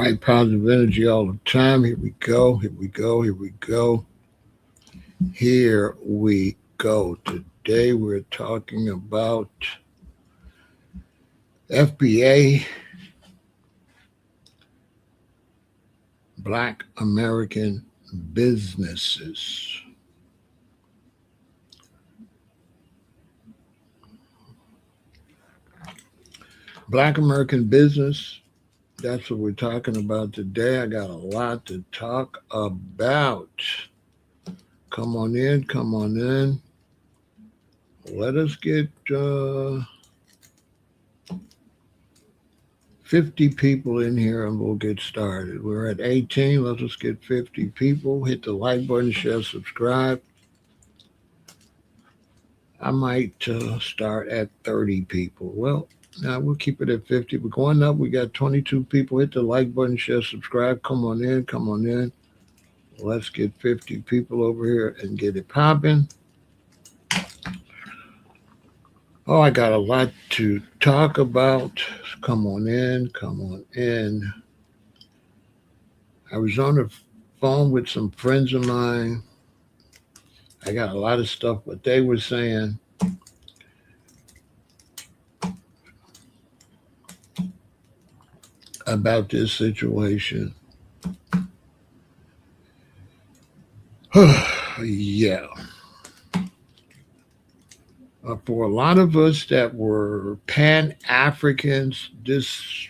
right, positive energy all the time. Here we go. Here we go. Here we go. Here we go. Today we're talking about FBA, Black American businesses. Black American business, that's what we're talking about today. I got a lot to talk about. Come on in, come on in. Let us get 50 people in here and we'll get started. We're at 18. Let us get 50 people. Hit the like button, share, subscribe. I might start at 30 people. Well, now we'll keep it at 50. We're going up. We got 22 people. Hit the like button, share, subscribe. Come on in, come on in. Let's get 50 people over here and get it popping. Oh, I got a lot to talk about. Come on in, come on in. I was on the phone with some friends of mine. I got a lot of stuff what they were saying. About this situation. Yeah. For a lot of us that were Pan Africans, this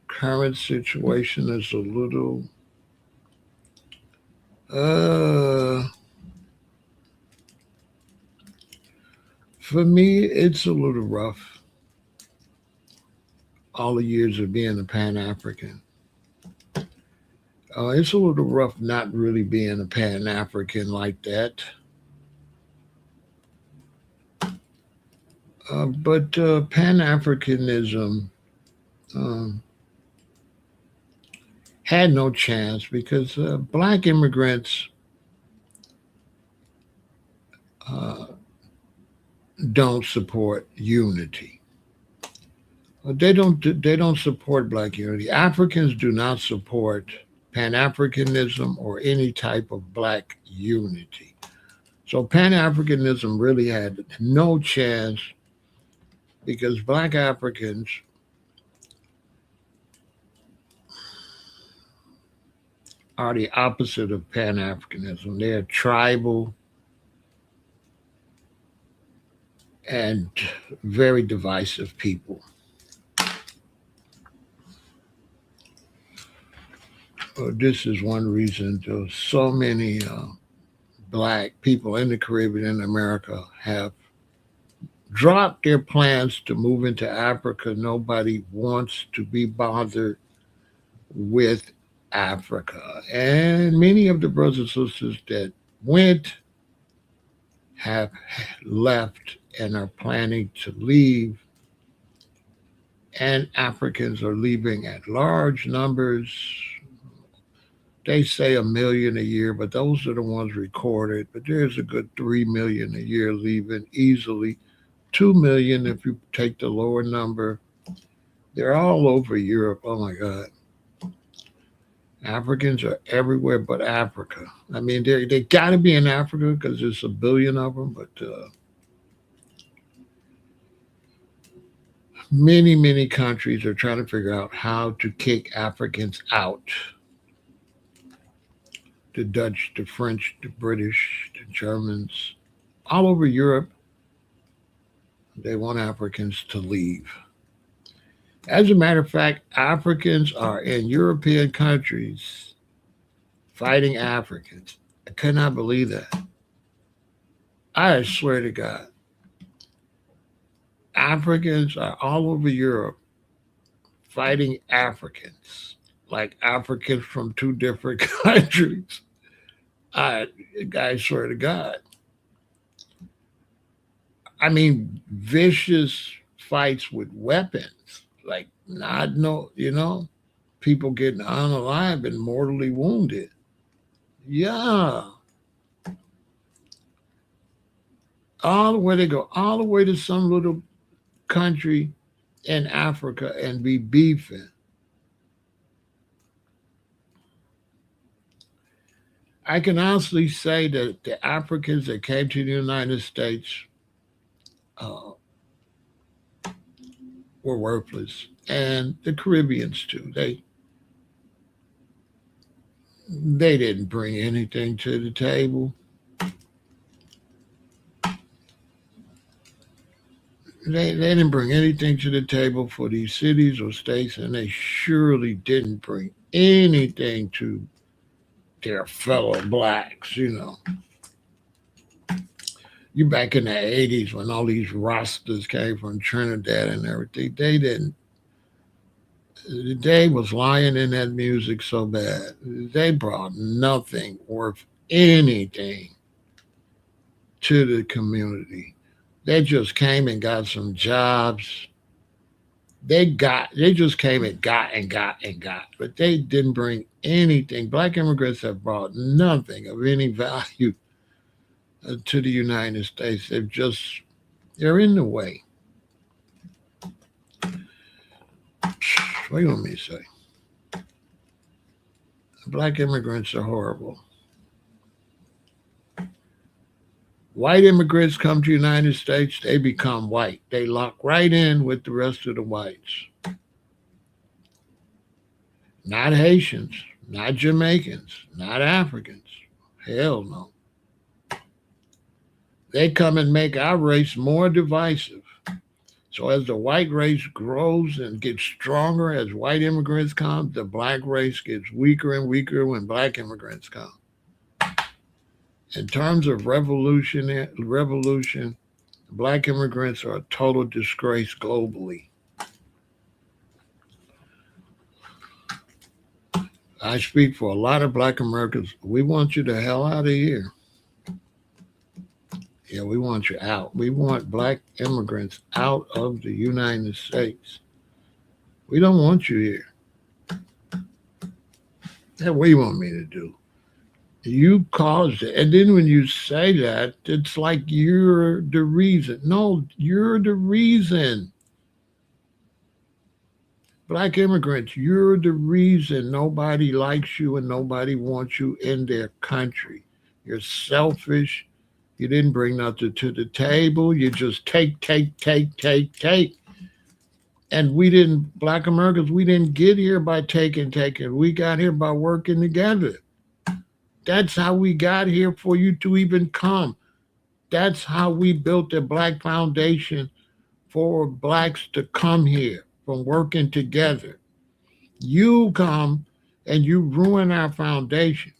current situation is a little for me, it's a little rough. All the years of being a Pan African. It's a little rough not really being a Pan African like that. But Pan Africanism had no chance because black immigrants uh, don't support unity. They don't support black unity. Africans do not support Pan Africanism or any type of black unity. So Pan Africanism really had no chance because black Africans are the opposite of Pan Africanism. They're tribal and very divisive people. This is one reason so many black people in the Caribbean and America have dropped their plans to move into Africa. Nobody wants to be bothered with Africa. And many of the brothers and sisters that went have left and are planning to leave. And Africans are leaving at large numbers. They say 1 million a year, but those are the ones recorded. But there's a good 3 million a year leaving easily. 2 million if you take the lower number. They're all over Europe. Oh my God. Africans are everywhere but Africa. I mean, they got to be in Africa because there's 1 billion of them, but many countries are trying to figure out how to kick Africans out. The Dutch, the French, the British, the Germans, all over Europe, they want Africans to leave. As a matter of fact, Africans are in European countries fighting Africans. I could not believe that. I swear to God. Africans are all over Europe fighting Africans, like Africans from two different countries. I swear to God. I mean, vicious fights with weapons, like not no, people getting unalive and mortally wounded. Yeah, all the way they go, all the way to some little country in Africa and be beefing. I can honestly say that the Africans that came to the United States uh, were worthless, and the Caribbeans too. They didn't bring anything to the table. They didn't bring anything to the table for these cities or states, and they surely didn't bring anything to their fellow blacks. You back in the 80s when all these Rastas came from Trinidad and everything, they didn't. They was lying in that music so bad. They brought nothing worth anything to the community. They just came and got some jobs. They just came and got, but they didn't bring anything. Black immigrants have brought nothing of any value to the United States. They're in the way. What do you want me to say? Black immigrants are horrible. White immigrants come to the United States, they become white. They lock right in with the rest of the whites. Not Haitians, not Jamaicans, not Africans. Hell no. They come and make our race more divisive. So as the white race grows and gets stronger as white immigrants come, the black race gets weaker and weaker when black immigrants come. In terms of revolution, black immigrants are a total disgrace globally. I speak for a lot of black Americans. We want you the hell out of here. Yeah, we want you out. We want black immigrants out of the United States. We don't want you here. What do you want me to do? You caused it. And then when you say that, it's like you're the reason. No, you're the reason. Black immigrants, you're the reason nobody likes you and nobody wants you in their country. You're selfish. You didn't bring nothing to the table. You just take. And black Americans, we didn't get here by taking. We got here by working together. That's how we got here for you to even come. That's how we built the Black Foundation for blacks to come here from working together. You come and you ruin our foundation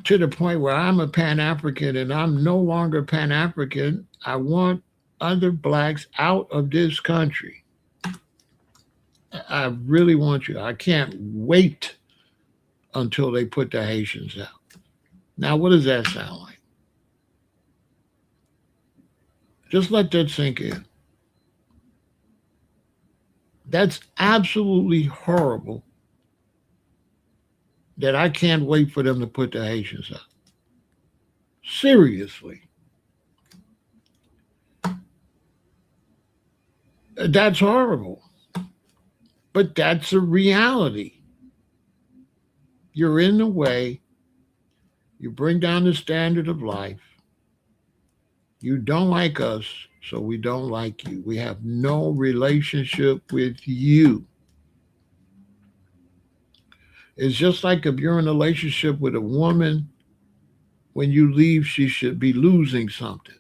to the point where I'm a Pan-African and I'm no longer Pan-African. I want other blacks out of this country. I really want you. I can't wait until they put the Haitians out. Now, what does that sound like? Just let that sink in. That's absolutely horrible that I can't wait for them to put the Haitians out. Seriously. That's horrible. But that's a reality. You're in the way. You bring down the standard of life. You don't like us, so we don't like you. We have no relationship with you. It's just like if you're in a relationship with a woman, when you leave, she should be losing something.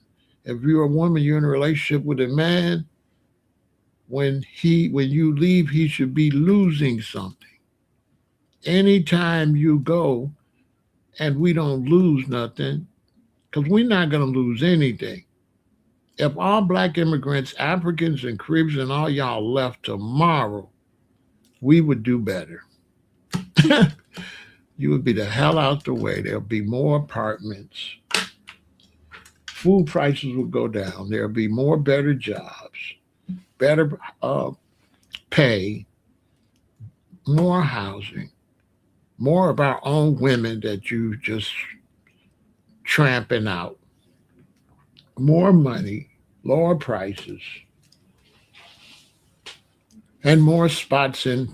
If you're a woman, you're in a relationship with a man, when you leave, he should be losing something. Anytime you go and we don't lose nothing, because we're not going to lose anything. If all black immigrants, Africans and Caribbeans and all y'all left tomorrow, we would do better. You would be the hell out the way. There'll be more apartments. Food prices will go down. There'll be more better jobs, better pay, more housing, more of our own women that you just tramping out, more money, lower prices, and more spots in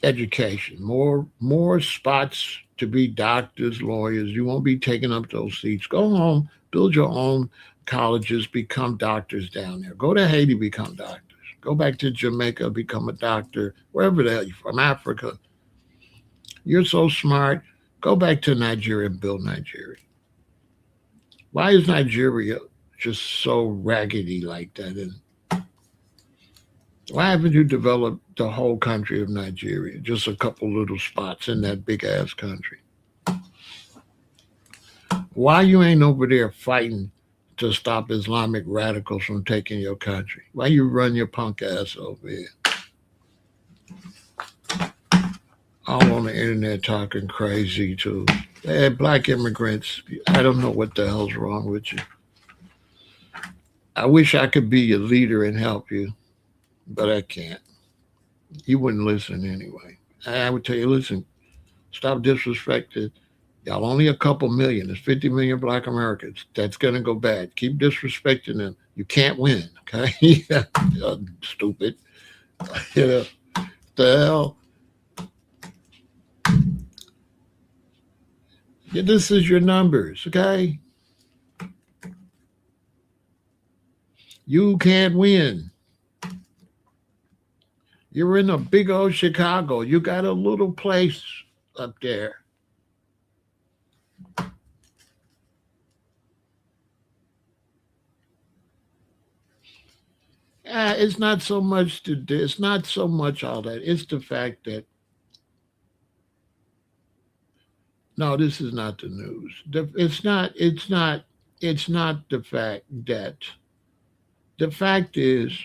education, more spots to be doctors, lawyers. You won't be taking up those seats. Go home, build your own colleges, become doctors down there. Go to Haiti, become doctors. Go back to Jamaica, become a doctor. Wherever the hell you're from, Africa. You're so smart. Go back to Nigeria and build Nigeria. Why is Nigeria just so raggedy like that? And why haven't you developed the whole country of Nigeria? Just a couple little spots in that big ass country. Why you ain't over there fighting to stop Islamic radicals from taking your country? Why you run your punk ass over here? All on the internet talking crazy too. Hey, black immigrants, I don't know what the hell's wrong with you. I wish I could be your leader and help you, but I can't. You wouldn't listen anyway. I would tell you, listen, stop disrespecting. Y'all only a couple million. There's 50 million black Americans. That's going to go bad. Keep disrespecting them. You can't win, okay? Stupid. You know, the hell? Yeah, this is your numbers, okay? You can't win. You're in a big old Chicago. You got a little place up there. It's not so much to do. It's not so much all that. It's the fact that no, this is not the news. It's not. It's not. It's not the fact that the fact is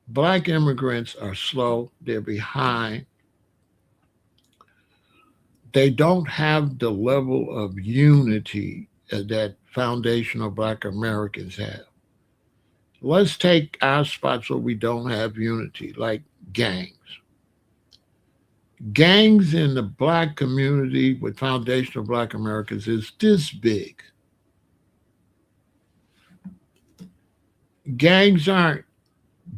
black immigrants are slow. They're behind. They don't have the level of unity that foundational black Americans have. Let's take our spots where we don't have unity, like gangs. Gangs in the black community with foundational black Americans is this big. Gangs aren't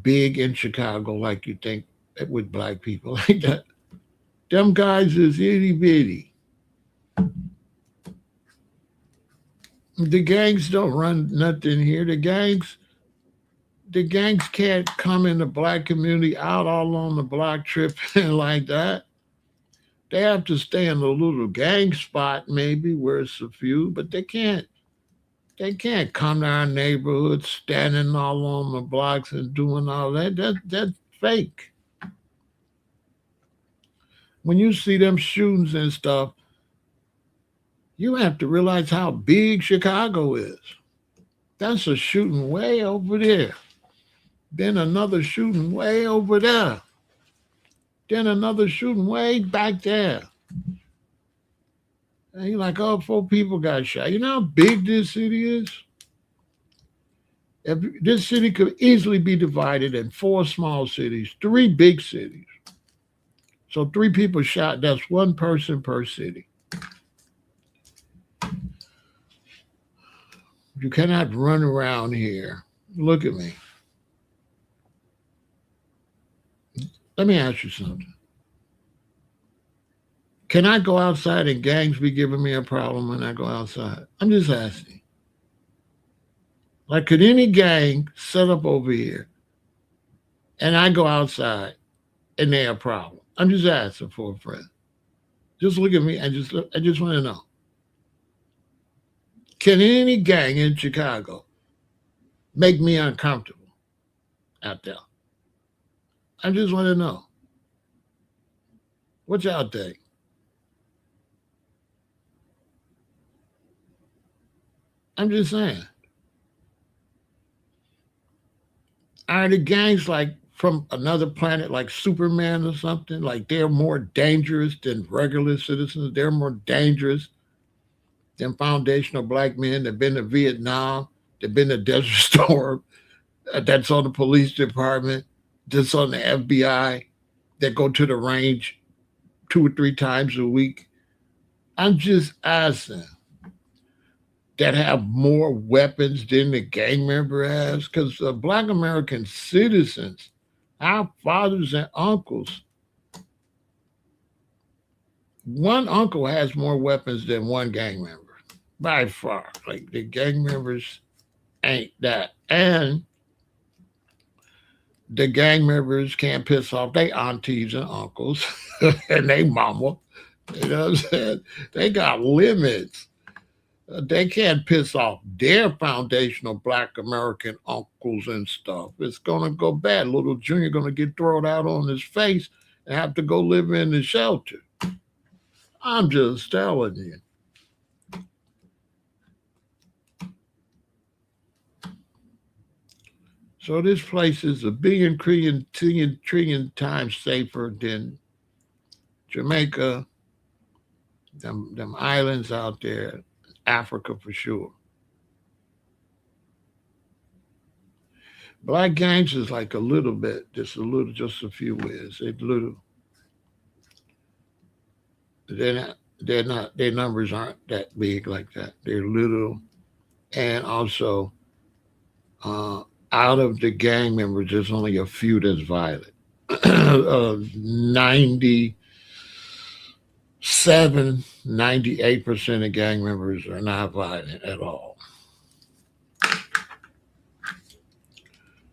big in Chicago like you think with black people like that. Them guys is itty bitty. The gangs don't run nothing here. The gangs can't come in the black community out all on the block tripping like that. They have to stay in a little gang spot maybe where it's a few, but they can't come to our neighborhood standing all on the blocks and doing all that. That's fake. When you see them shootings and stuff, you have to realize how big Chicago is. That's a shooting way over there. Then another shooting way over there. Then another shooting way back there. And you're like, oh, 4 people got shot. You know how big this city is? If this city could easily be divided in 4 small cities, 3 big cities. So 3 people shot, that's 1 person per city. You cannot run around here. Look at me. Let me ask you something. Can I go outside and gangs be giving me a problem when I go outside? I'm just asking. Like, could any gang set up over here and I go outside and they a problem? I'm just asking for a friend. Just look at me. I just want to know. Can any gang in Chicago make me uncomfortable out there? I just want to know. What y'all think? I'm just saying. Are the gangs like from another planet, like Superman or something? Like they're more dangerous than regular citizens? They're more dangerous than foundational black men that've been to Vietnam, that've been to Desert Storm, that's on the police department, that's on the FBI, that go to the range 2 or 3 times a week. I'm just asking that have more weapons than the gang member has because black American citizens, our fathers and uncles, one uncle has more weapons than one gang member by far. Like the gang members ain't that. And the gang members can't piss off their aunties and uncles and they mama. You know what I'm saying? They got limits. They can't piss off their foundational black American uncles and stuff. It's gonna go bad. Little Junior gonna get thrown out on his face and have to go live in the shelter. I'm just telling you. So this place is a billion, trillion times safer than Jamaica, them islands out there, Africa for sure. Black gangs is like a little bit, just a few years. They little, their numbers aren't that big like that. They're little, and also uh, out of the gang members, there's only a few that's violent. 97, 98% of gang members are not violent at all.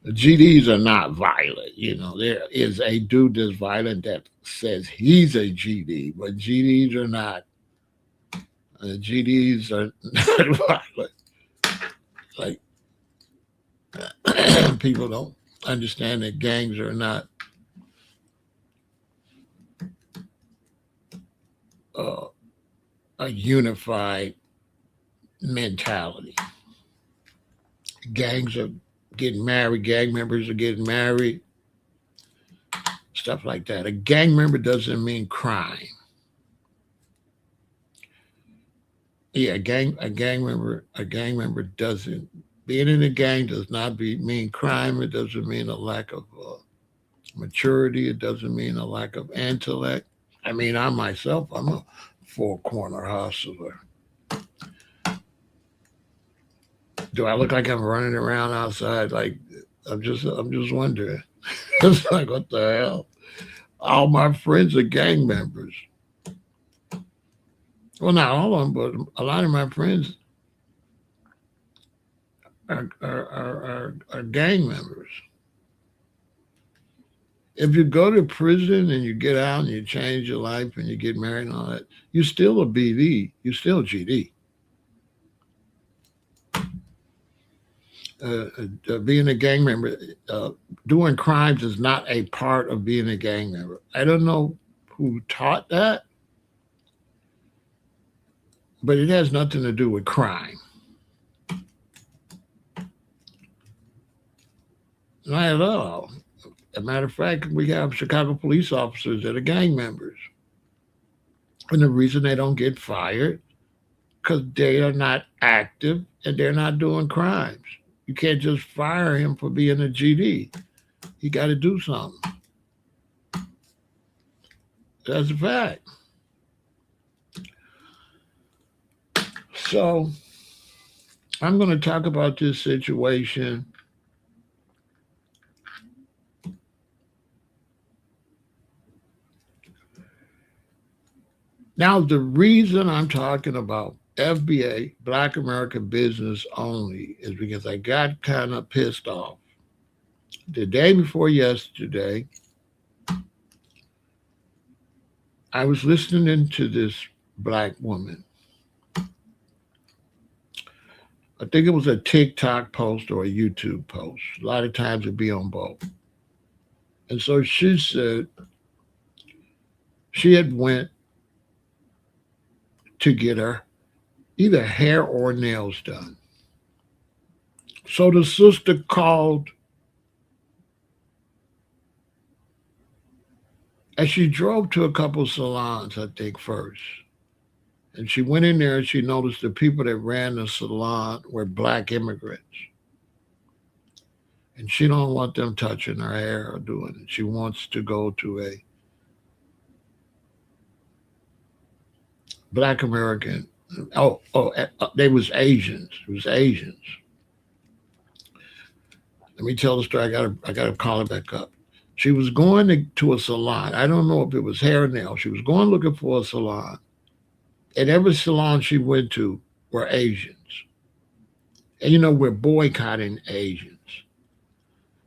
The GDs are not violent. You know, there is a dude that's violent that says he's a GD, but GDs are not. GDs are not violent. Like people don't understand that gangs are not uh, a unified mentality. Gangs are getting married. Gang members are getting married. Stuff like that. A gang member doesn't mean crime. Yeah, a gang member doesn't. Being in a gang does not mean crime. It doesn't mean a lack of maturity. It doesn't mean a lack of intellect. I mean, I myself, I'm a four corner hustler. Do I look like I'm running around outside? Like I'm just wondering. It's like what the hell? All my friends are gang members. Well, not all of them, but a lot of my friends are gang members. If you go to prison and you get out and you change your life and you get married and all that, you still a BD. You still GD. Being a gang member, uh, doing crimes is not a part of being a gang member. I don't know who taught that, but it has nothing to do with crime. Not at all. As a matter of fact, we have Chicago police officers that are gang members. And the reason they don't get fired, because they are not active and they're not doing crimes. You can't just fire him for being a GD. He got to do something. That's a fact. So I'm going to talk about this situation. Now, the reason I'm talking about FBA, Black American Business Only, is because I got kind of pissed off. The day before yesterday, I was listening to this black woman. I think it was a TikTok post or a YouTube post. A lot of times it'd be on both. And so she said she had went to get her either hair or nails done. So the sister called and she drove to a couple salons, I think, first. And she went in there and she noticed the people that ran the salon were black immigrants. And she don't want them touching her hair or doing it. She wants to go to a black American. They was Asians. It was Asians. Let me tell the story. I gotta call it back up. She was going to a salon. I don't know if it was hair or nail. She was going looking for a salon. And every salon she went to were Asians. And we're boycotting Asians.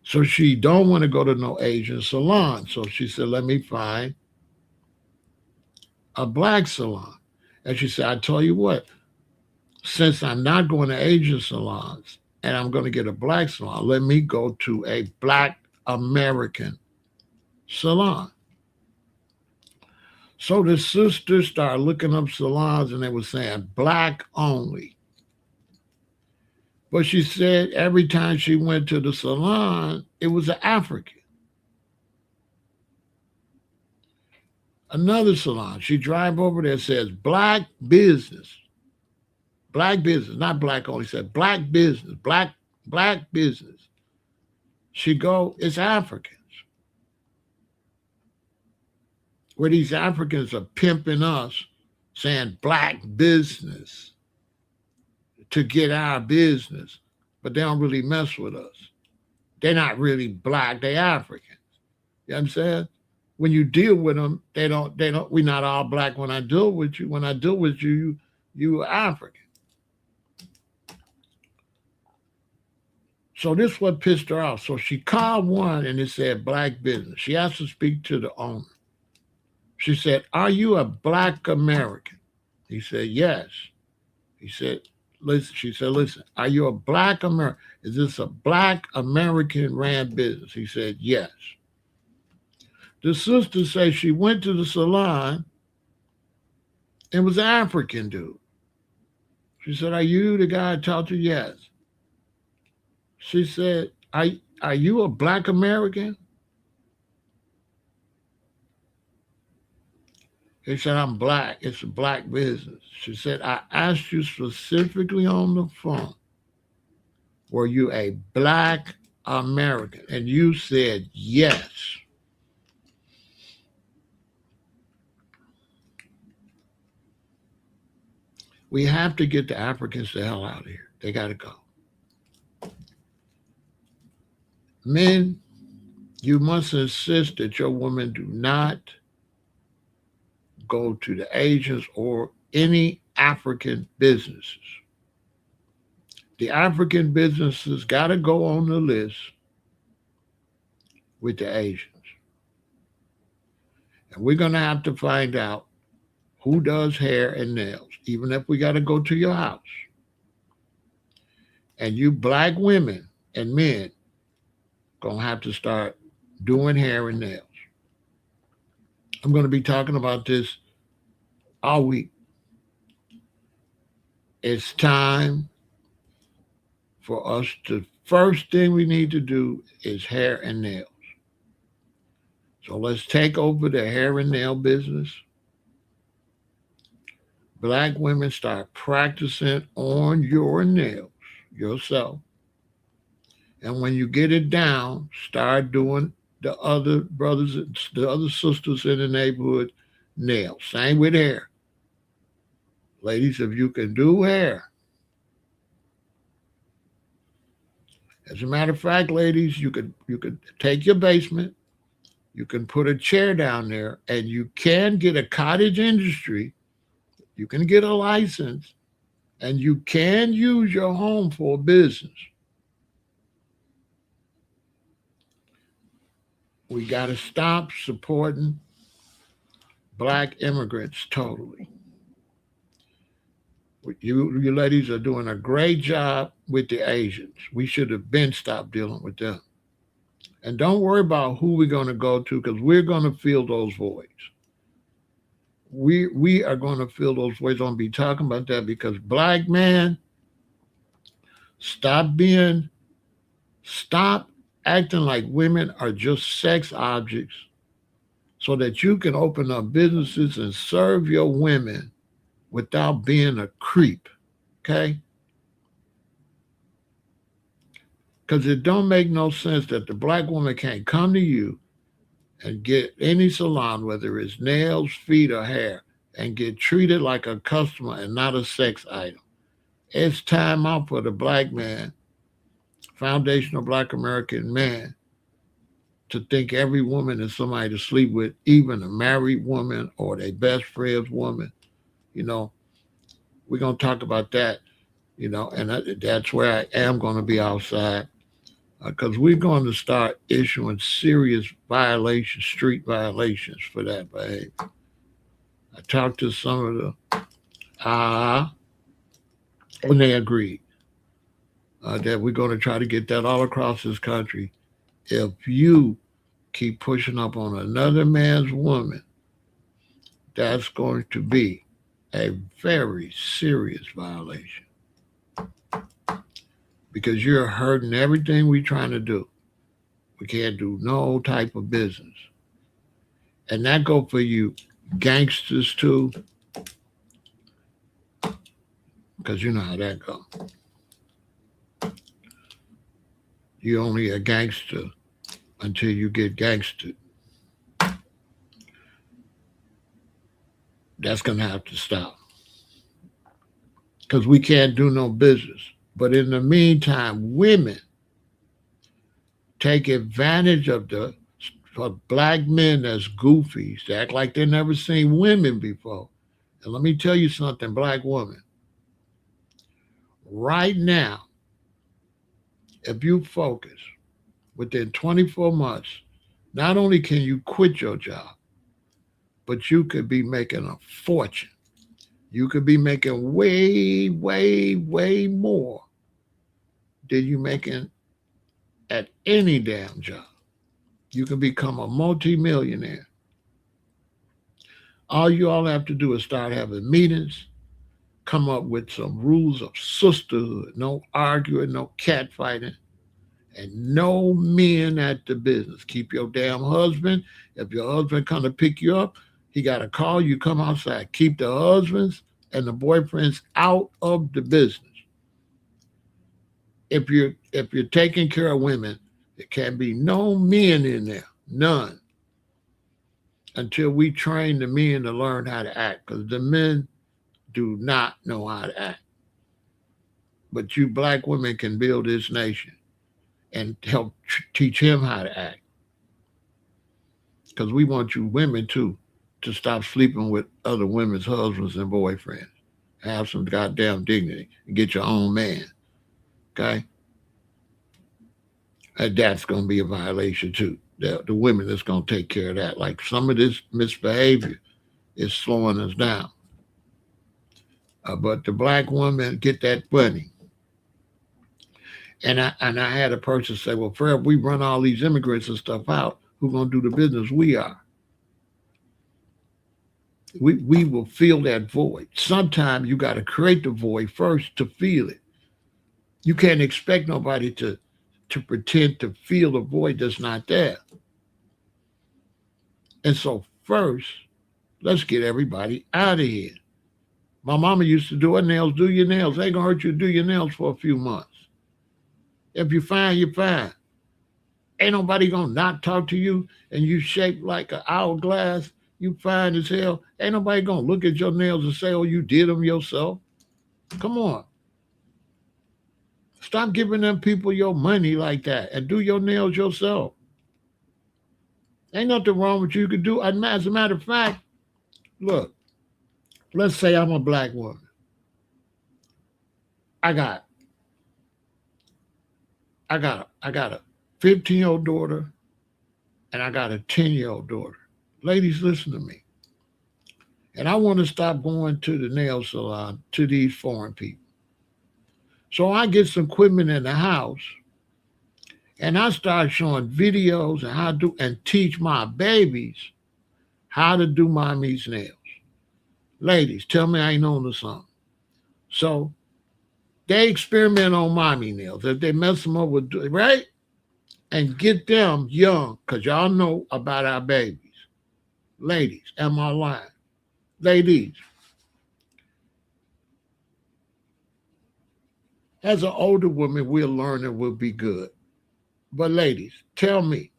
So she don't want to go to no Asian salon. So she said, let me find a black salon. And she said, I tell you what, since I'm not going to Asian salons and I'm going to get a black salon, let me go to a black American salon. So the sisters started looking up salons and they were saying black only. But she said every time she went to the salon, it was an African. Another salon, she drive over there, says black business. Black business, not black only, said black business, black business. She go, it's Africans. Where these Africans are pimping us, saying black business to get our business, but they don't really mess with us. They're not really black, they Africans. You know what I'm saying? When you deal with them, we're not all black when I deal with you. When I deal with you, you are African. So this what pissed her off. So she called one and it said black business. She asked to speak to the owner. She said, are you a black American? He said, yes. He said, listen, she said, listen, are you a black American? Is this a black American ran business? He said, yes. The sister said she went to the salon and was an African dude. She said, are you the guy I talked to? Yes. She said, are you a black American? He said, I'm black. It's a black business. She said, I asked you specifically on the phone, were you a black American? And you said yes. We have to get the Africans the hell out of here. They got to go. Men, you must insist that your women do not go to the Asians or any African businesses. The African businesses got to go on the list with the Asians. And we're going to have to find out who does hair and nails, even if we got to go to your house. And you black women and men going to have to start doing hair and nails. I'm going to be talking about this all week. It's time for us to, first thing we need to do is hair and nails. So let's take over the hair and nail business. Black women start practicing on your nails yourself. And when you get it down, start doing the other brothers, the other sisters in the neighborhood nails. Same with hair. Ladies, if you can do hair. As a matter of fact, ladies, you could take your basement, you can put a chair down there, and you can get a cottage industry. You can get a license, and you can use your home for a business. We got to stop supporting black immigrants totally. You ladies are doing a great job with the Asians. We should have been stopped dealing with them. And don't worry about who we're going to go to, because we're going to fill those voids. We are going to fill those voids. I'm going to be talking about that because black man, stop acting like women are just sex objects so that you can open up businesses and serve your women without being a creep, okay? Because it don't make no sense that the black woman can't come to you and get any salon, whether it's nails, feet, or hair, and get treated like a customer and not a sex item. It's time out for the black man, foundational black American man, to think every woman is somebody to sleep with, even a married woman or their best friend's woman. You know, we're going to talk about that, and that's where I am going to be outside because we're going to start issuing serious violations, street violations for that behavior. I talked to some of the and they agreed that we're going to try to get that all across this country. If you keep pushing up on another man's woman, that's going to be a very serious violation because you're hurting everything we're trying to do. We can't do no type of business. And that go for you gangsters too, because you know how that go. You only a gangster until you get gangstered. That's going to have to stop because we can't do no business. But in the meantime, women take advantage of the of black men that's goofies, that act like they never seen women before. And let me tell you something, black woman. Right now, if you focus within 24 months, not only can you quit your job, but you could be making a fortune. You could be making way, way, way more than you making at any damn job. You can become a multimillionaire. All you all have to do is start having meetings, come up with some rules of sisterhood, no arguing, no catfighting, and no men at the business. Keep your damn husband. If your husband come to pick you up, he got to call you, come outside. Keep the husbands and the boyfriends out of the business. If you're taking care of women, there can be no men in there, none, until we train the men to learn how to act, because the men do not know how to act. But you black women can build this nation and help teach him how to act, because we want you women too to stop sleeping with other women's husbands and boyfriends. Have some goddamn dignity and get your own man. Okay? And that's going to be a violation too. The women that's going to take care of that. Like some of this misbehavior is slowing us down. But the black woman get that money. And I had a person say, well, Fred, we run all these immigrants and stuff out. Who's going to do the business? We are. We will fill that void. Sometimes you got to create the void first to feel it. You can't expect nobody to pretend to feel the void that's not there. And so first, let's get everybody out of here. My mama used to do her nails, do your nails. They ain't gonna hurt you to do your nails for a few months. If you're fine, you're fine. Ain't nobody gonna not talk to you and you shaped like an hourglass. You fine as hell. Ain't nobody gonna look at your nails and say, oh, you did them yourself. Come on. Stop giving them people your money like that and do your nails yourself. Ain't nothing wrong with you could do. As a matter of fact, look, let's say I'm a black woman. I got a 15-year-old daughter and I got a 10-year-old daughter. Ladies, listen to me. And I want to stop going to the nail salon to these foreign people. So I get some equipment in the house and I start showing videos and how to do and teach my babies how to do mommy's nails. Ladies, tell me I ain't on to something. So they experiment on mommy nails. If they mess them up with, right? And get them young, because y'all know about our babies. Ladies, am I lying? Ladies, as an older woman, we'll learn and we'll be good. But ladies, tell me,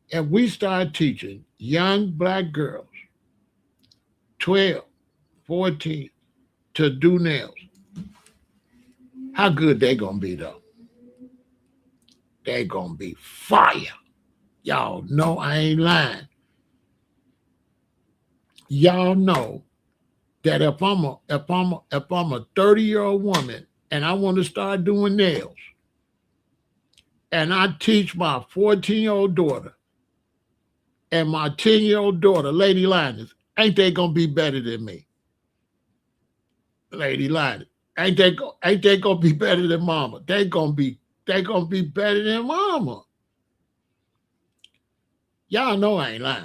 if we start teaching young black girls, 12, 14, to do nails, how good they gonna be though? They gonna be fire. Y'all know I ain't lying. Y'all know that if I'm a 30-year-old woman and I want to start doing nails, and I teach my 14-year-old daughter and my 10-year-old daughter, Lady Linus, ain't they gonna be better than me? Lady Linus. Ain't they gonna be better than mama? They gonna be better than mama. Y'all know I ain't lying.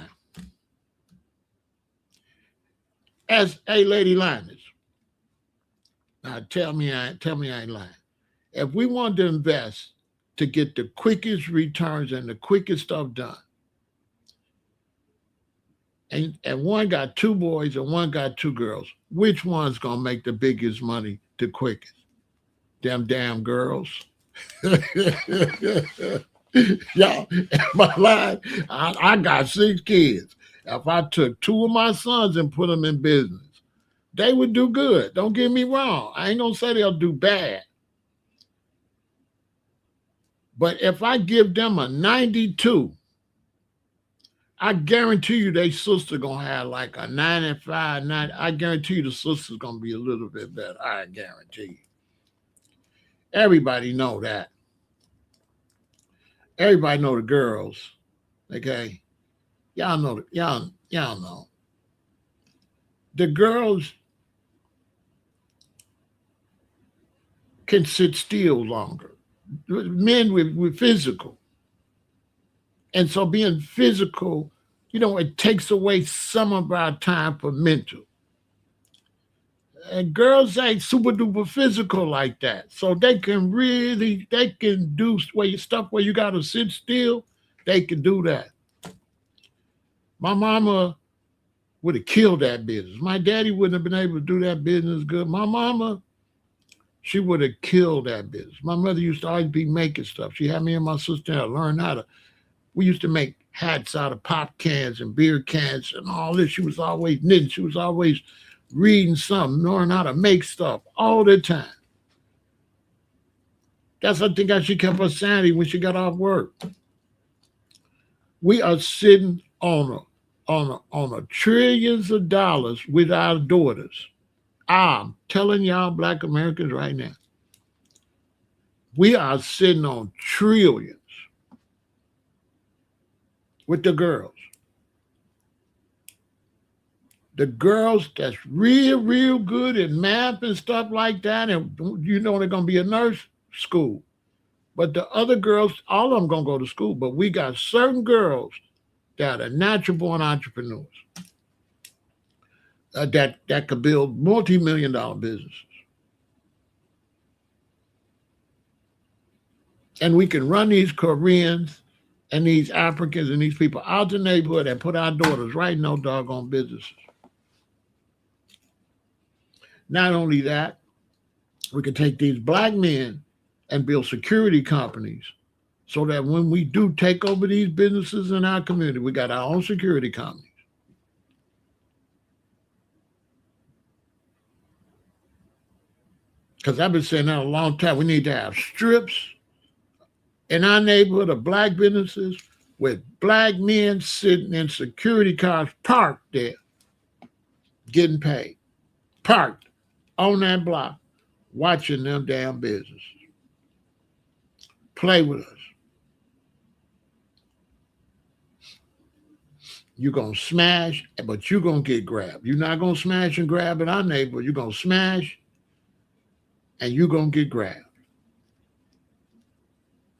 As a Lady Linus, now tell me I ain't lying. If we want to invest to get the quickest returns and the quickest stuff done, and one got two boys and one got two girls, which one's gonna make the biggest money the quickest? Them damn girls. Y'all, am I lying? I got six kids. If I took two of my sons and put them in business, they would do good. Don't get me wrong. I ain't gonna say they'll do bad. But if I give them a 92, I guarantee you they sister gonna have like a 95, 90. I guarantee you the sister's gonna be a little bit better. I guarantee you. Everybody know that. Everybody know the girls. Okay. Y'all know. The girls can sit still longer. Men with physical. And so being physical, it takes away some of our time for mental. And girls ain't super duper physical like that. So they can do stuff where you gotta sit still. They can do that. My mama would have killed that business. My daddy wouldn't have been able to do that business good. My mama, she would have killed that business. My mother used to always be making stuff. She had me and my sister learn how to. We used to make hats out of pop cans and beer cans and all this. She was always knitting. She was always reading something, knowing how to make stuff all the time. That's I think how she kept us sanity when she got off work. We are sitting on a trillions of dollars with our daughters. I'm telling y'all, Black Americans, right now, we are sitting on trillions with the girls. The girls that's real good in math and stuff like that, and they're gonna be a nurse school. But the other girls, all of them gonna go to school. But we got certain girls that are natural born entrepreneurs that could build multi-million-dollar businesses, and we can run these Koreans and these Africans and these people out the neighborhood and put our daughters right in those doggone businesses. Not only that, we can take these black men and build security companies so that when we do take over these businesses in our community, we got our own security companies. Because I've been saying that a long time. We need to have strips in our neighborhood of black businesses with black men sitting in security cars parked there, getting paid, parked on that block, watching them damn businesses. Play with us. You're going to smash, but you're going to get grabbed. You're not going to smash and grab in our neighborhood. You're going to smash and you're going to get grabbed.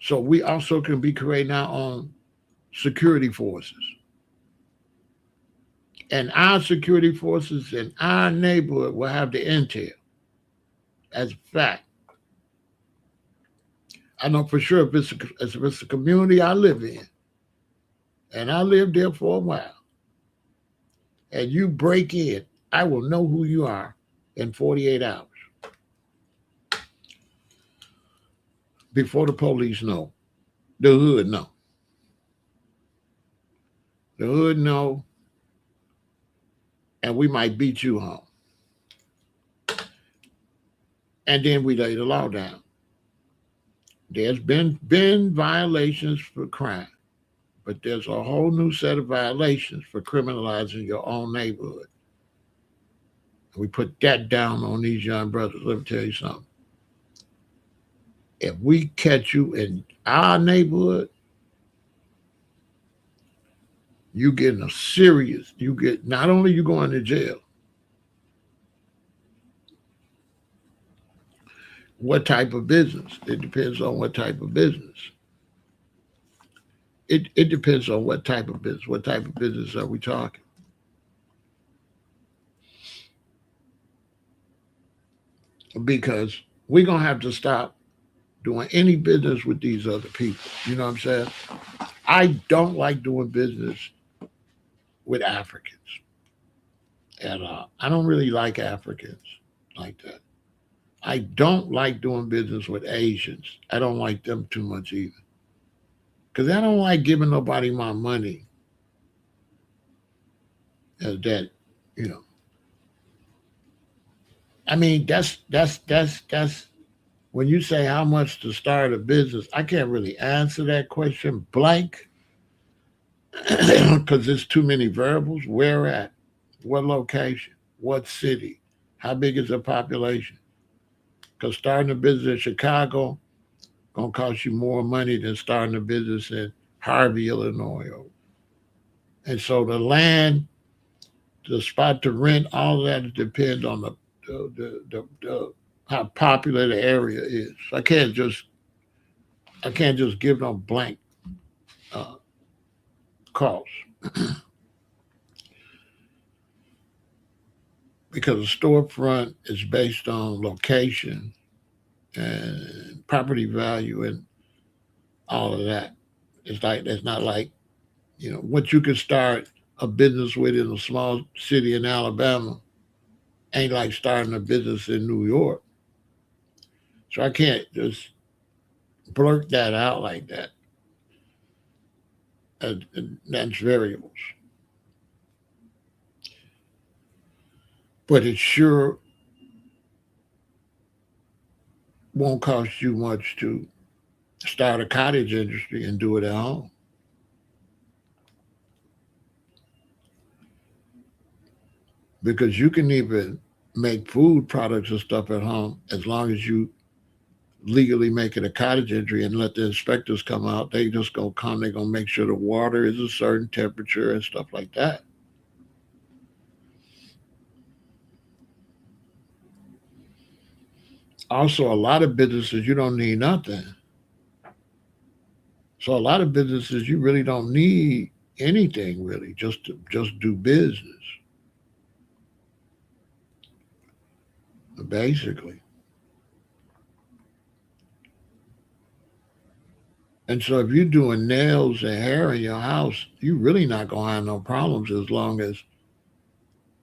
So we also can be creating our own security forces. And our security forces in our neighborhood will have the intel as a fact. I know for sure if it's a community I live in, and I lived there for a while, and you break in, I will know who you are in 48 hours before the police know. The hood know. The hood know, and we might beat you home. And then we lay the law down. There's been violations for crime, but there's a whole new set of violations for criminalizing your own neighborhood. We put that down on these young brothers. Let me tell you something. If we catch you in our neighborhood, you getting a serious, you get, not only you going to jail, what type of business? It depends on what type of business. It depends on what type of business. What type of business are we talking? Because we're going to have to stop doing any business with these other people. You know what I'm saying? I don't like doing business with Africans at all. I don't really like Africans like that. I don't like doing business with Asians. I don't like them too much either. Because I don't like giving nobody my money as that, you know. I mean, that's when you say how much to start a business, I can't really answer that question blank because there's too many variables. Where at? What location? What city? How big is the population? Because starting a business in Chicago gonna cost you more money than starting a business in Harvey, Illinois. And so the land, the spot to rent, all of that depends on the how popular the area is. I can't just give them blank uh, costs because a storefront is based on location and property value and all of that. It's not like what you can start a business with in a small city in Alabama ain't like starting a business in New York. So I can't just blurt that out like that. That's variables, but it sure won't cost you much to start a cottage industry and do it at home because you can even make food products and stuff at home as long as you legally make it a cottage industry and let the inspectors come out. They just gonna come. They're gonna make sure the water is a certain temperature and stuff like that. Also, a lot of businesses you don't need nothing. So a lot of businesses you really don't need anything really just to just do business basically. And so if you're doing nails and hair in your house, you really not gonna have no problems as long as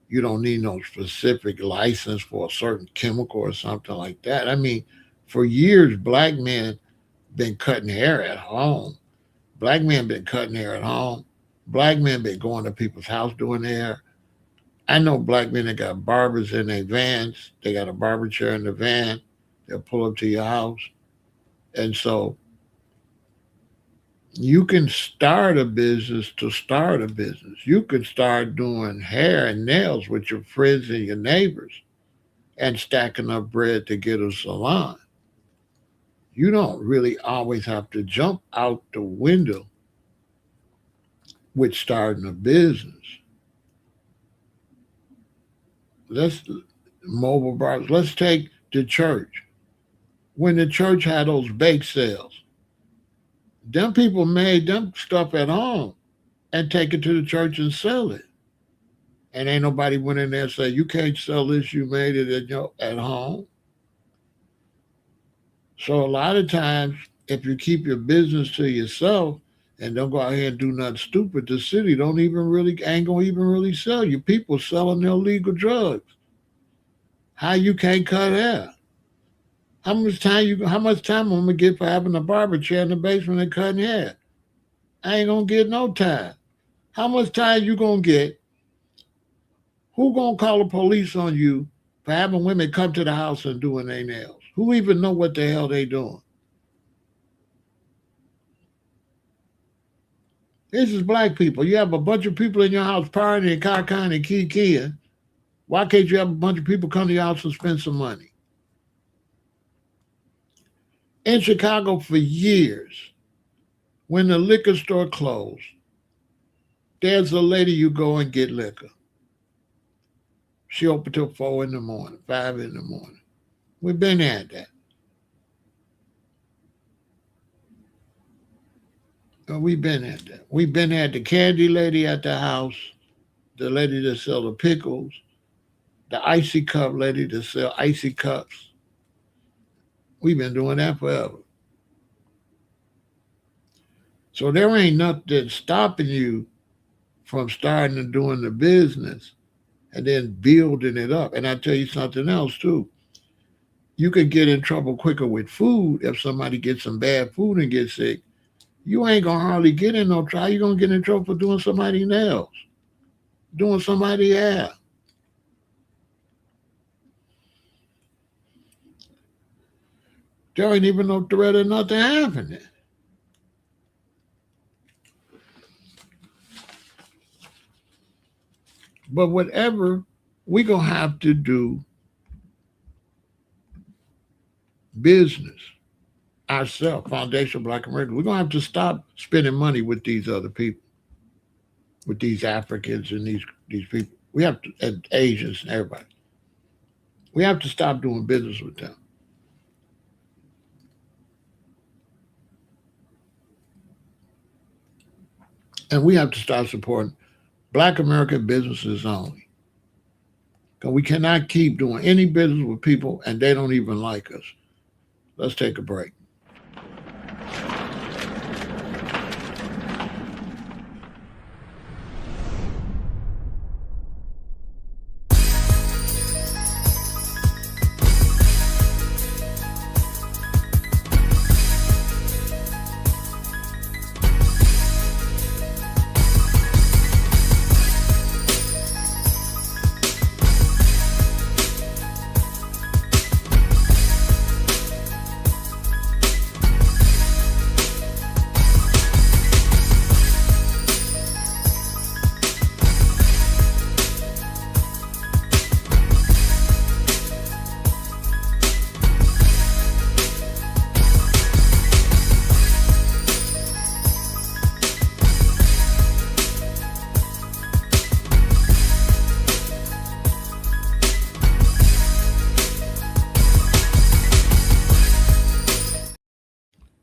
you don't need no specific license for a certain chemical or something like that. I mean, for years black men been cutting hair at home. Black men been cutting hair at home. Black men been going to people's house doing hair. I know black men that got barbers in their vans. They got a barber chair in the van. They'll pull up to your house. And so you can start a business to start a business. You can start doing hair and nails with your friends and your neighbors and stacking up bread to get a salon. You don't really always have to jump out the window with starting a business. Let's mobile bars. Let's take the church. When the church had those bake sales, them people made them stuff at home and take it to the church and sell it. And ain't nobody went in there and said, you can't sell this, you made it at home. So a lot of times, if you keep your business to yourself and don't go out here and do nothing stupid, the city don't even really ain't gonna even really sell you. People selling illegal drugs. How you can't cut hair? How much time I'm gonna get for having a barber chair in the basement and cutting hair? I ain't gonna get no time. How much time you gonna get? Who gonna call the police on you for having women come to the house and doing their nails? Who even know what the hell they doing? This is black people. You have a bunch of people in your house partying and kicking and kikiing. Why can't you have a bunch of people come to your house and spend some money? In Chicago for years, when the liquor store closed, there's a lady you go and get liquor. She open till 4 in the morning, 5 in the morning. We've been at that. We've been at that. We've been at the candy lady at the house, the lady that sell the pickles, the icy cup lady that sell icy cups. We've been doing that forever. So there ain't nothing stopping you from starting and doing the business and then building it up. And I tell you something else too. You could get in trouble quicker with food if somebody gets some bad food and gets sick. You ain't gonna hardly get in no trouble. You're gonna get in trouble for doing somebody else, doing somebody else. There ain't even no threat of nothing happening. But whatever, we gonna have to do business ourselves, Foundation Black America. We're gonna have to stop spending money with these other people, with these Africans and these people. We have to, and Asians and everybody. We have to stop doing business with them. And we have to start supporting Black American businesses only. Because we cannot keep doing any business with people and they don't even like us. Let's take a break.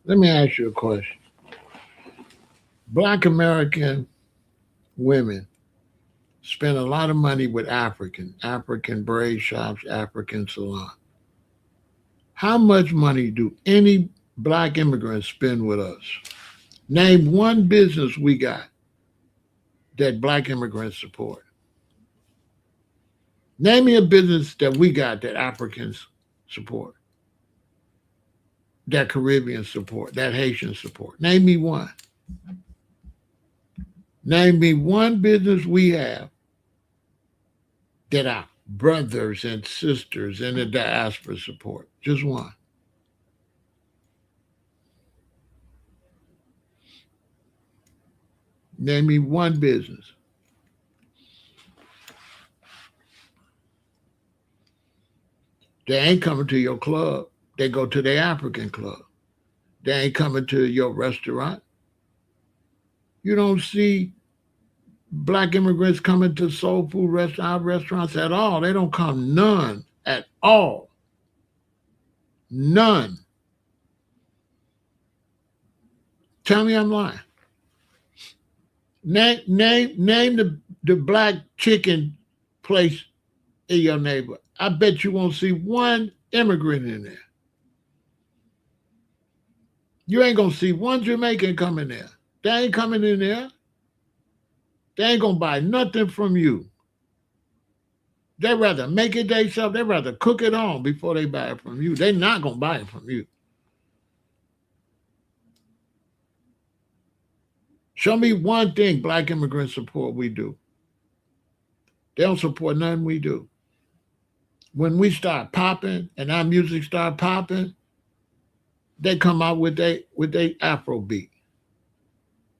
Let me ask you a question. Black American women spend a lot of money with African braid shops, African salon. How much money do any black immigrants spend with us? Name one business we got that black immigrants support. Name me a business that we got that Africans support, that Caribbean support, that Haitian support. Name me one. Name me one business we have that our brothers and sisters in the diaspora support. Just one. Name me one business. They ain't coming to your club. They go to the African club. They ain't coming to your restaurant. You don't see black immigrants coming to soul food restaurants at all. They don't come none at all. None. Tell me I'm lying. Name the black chicken place in your neighbor. I bet you won't see one immigrant in there. You ain't gonna see one Jamaican coming there. They ain't coming in there. They ain't gonna buy nothing from you. They rather make it themselves. They rather cook it on before they buy it from you. They not gonna buy it from you. Show me one thing black immigrants support we do. They don't support nothing we do. When we start popping and our music start popping, they come out with they Afro beat.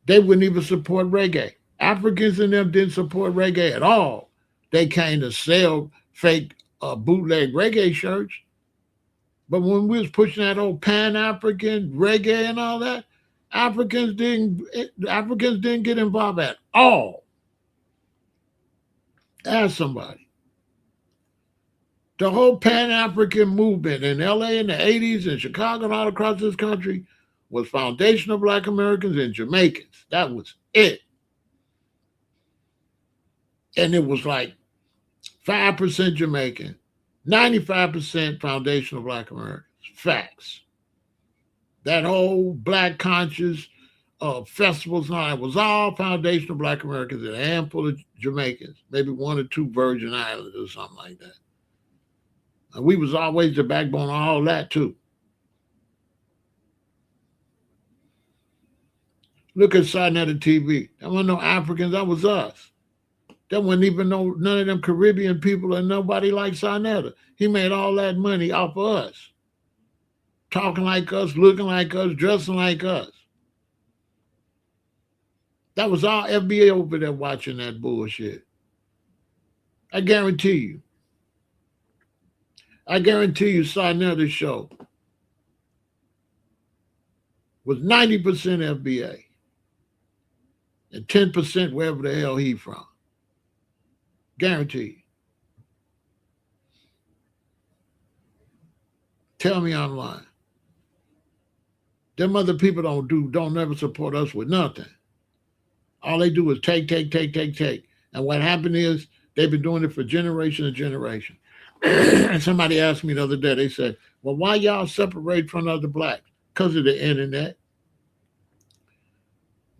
They wouldn't even support reggae. Africans in them didn't support reggae at all. They came to sell fake bootleg reggae shirts. But when we was pushing that old Pan African reggae and all that, Africans didn't get involved at all. Ask somebody. The whole Pan African movement in LA in the 80s and Chicago and all across this country was foundational black Americans and Jamaicans. That was it. And it was like 5% Jamaican, 95% foundational black Americans. Facts. That whole black conscious festivals and all that was all foundational black Americans and a handful of Jamaicans, maybe one or two Virgin Islands or something like that. And we was always the backbone of all that too. Look at Sinetta TV. That wasn't no Africans, that was us. There wasn't even none of them Caribbean people and nobody like Sinetta. He made all that money off of us. Talking like us, looking like us, dressing like us. That was all FBA over there watching that bullshit. I guarantee you. I guarantee you Sinetta's show was 90% FBA and 10% wherever the hell he from. Guarantee you. Tell me I'm lying. Them other people don't never support us with nothing. All they do is take. And what happened is they've been doing it for generation and generation. And somebody asked me the other day, they said, well, why y'all separate from other blacks? Because of the internet.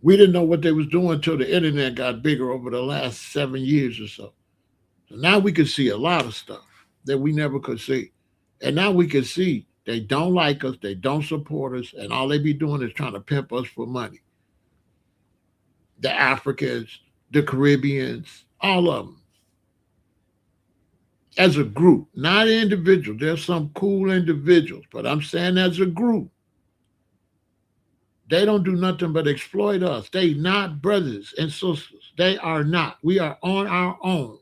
We didn't know what they was doing until the internet got bigger over the last 7 years or so. So now we can see a lot of stuff that we never could see. And now we can see they don't like us, they don't support us, and all they be doing is trying to pimp us for money. The Africans, the Caribbeans, all of them. As a group, not individual. There's some cool individuals, but I'm saying as a group. They don't do nothing but exploit us. They not brothers and sisters. They are not. We are on our own.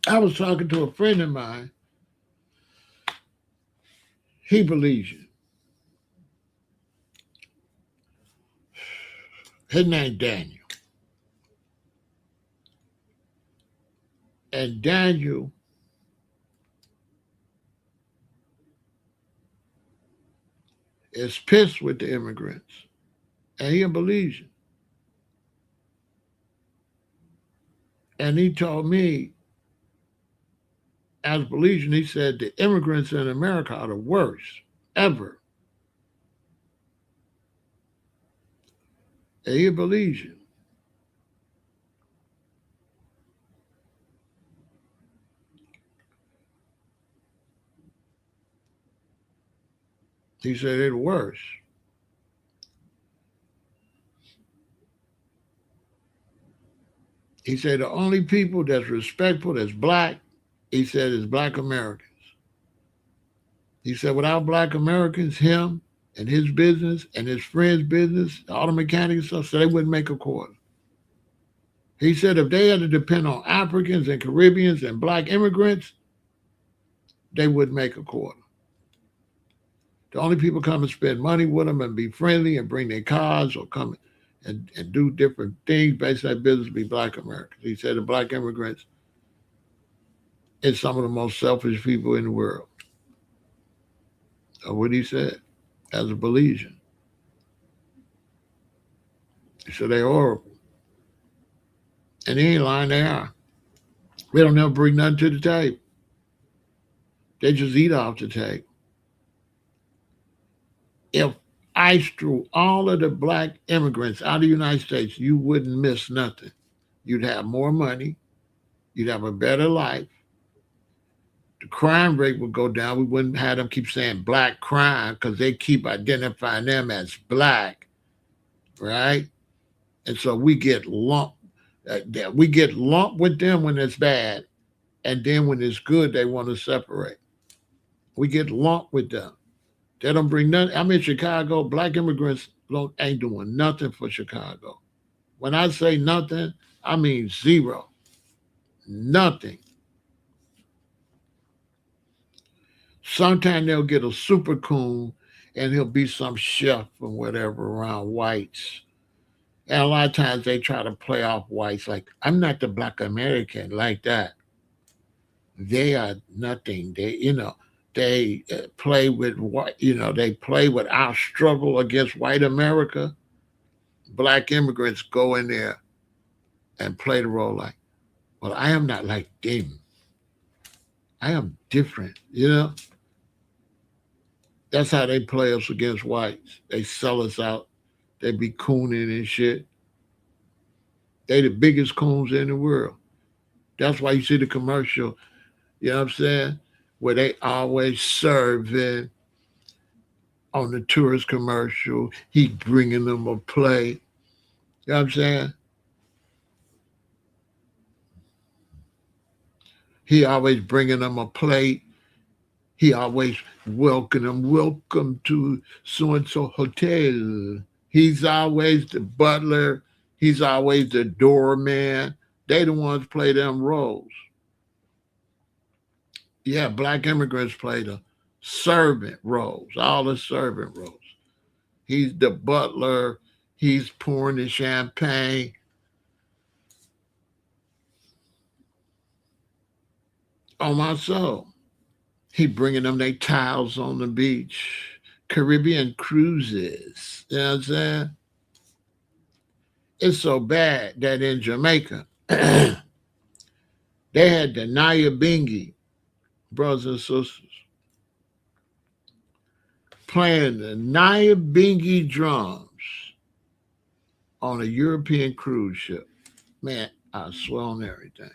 I was talking to a friend of mine. He believes you. His name Daniel. And Daniel is pissed with the immigrants. And he believes you. And he told me, as Belizean, he said the immigrants in America are the worst ever. And he believes you. He said they're the worst. He said the only people that's respectful, that's black, he said, is black Americans. He said without black Americans, him and his business and his friends' business, all the mechanics stuff, so they wouldn't make a quarter. He said if they had to depend on Africans and Caribbeans and black immigrants, they wouldn't make a quarter. The only people come and spend money with them and be friendly and bring their cars or come and do different things based on that business be black Americans. He said the black immigrants is some of the most selfish people in the world. That's what he said as a Belizean. He said they're horrible. And he ain't lying, they are. They don't never bring nothing to the table. They just eat off the table. If ICE threw all of the black immigrants out of the United States, you wouldn't miss nothing. You'd have more money. You'd have a better life. The crime rate would go down. We wouldn't have them keep saying black crime because they keep identifying them as black, right? And so we get lumped. We get lumped with them when it's bad, and then when it's good, they want to separate. We get lumped with them. They don't bring nothing. I'm in Chicago. Black immigrants ain't doing nothing for Chicago. When I say nothing, I mean zero. Nothing. Sometimes they'll get a super coon and he'll be some chef or whatever around whites. And a lot of times they try to play off whites like, I'm not the black American like that. They are nothing. They play with what, they play with our struggle against white America. Black immigrants go in there and play the role like, well, I am not like them. I am different. That's how they play us against whites. They sell us out. They be cooning and shit. They the biggest coons in the world. That's why you see the commercial, you know what I'm saying? Where they always serving on the tourist commercial. He bringing them a plate. You know what I'm saying? He always bringing them a plate. He always welcome them. Welcome to so and so hotel. He's always the butler. He's always the doorman. They the ones play them roles. Yeah, black immigrants play the servant roles, all the servant roles. He's the butler. He's pouring the champagne. On my soul. He bringing them their towels on the beach. Caribbean cruises. You know what I'm saying? It's so bad that in Jamaica, they had the Nyabingi brothers and sisters playing the Nyabingi drums on a European cruise ship. Man, I swear on everything.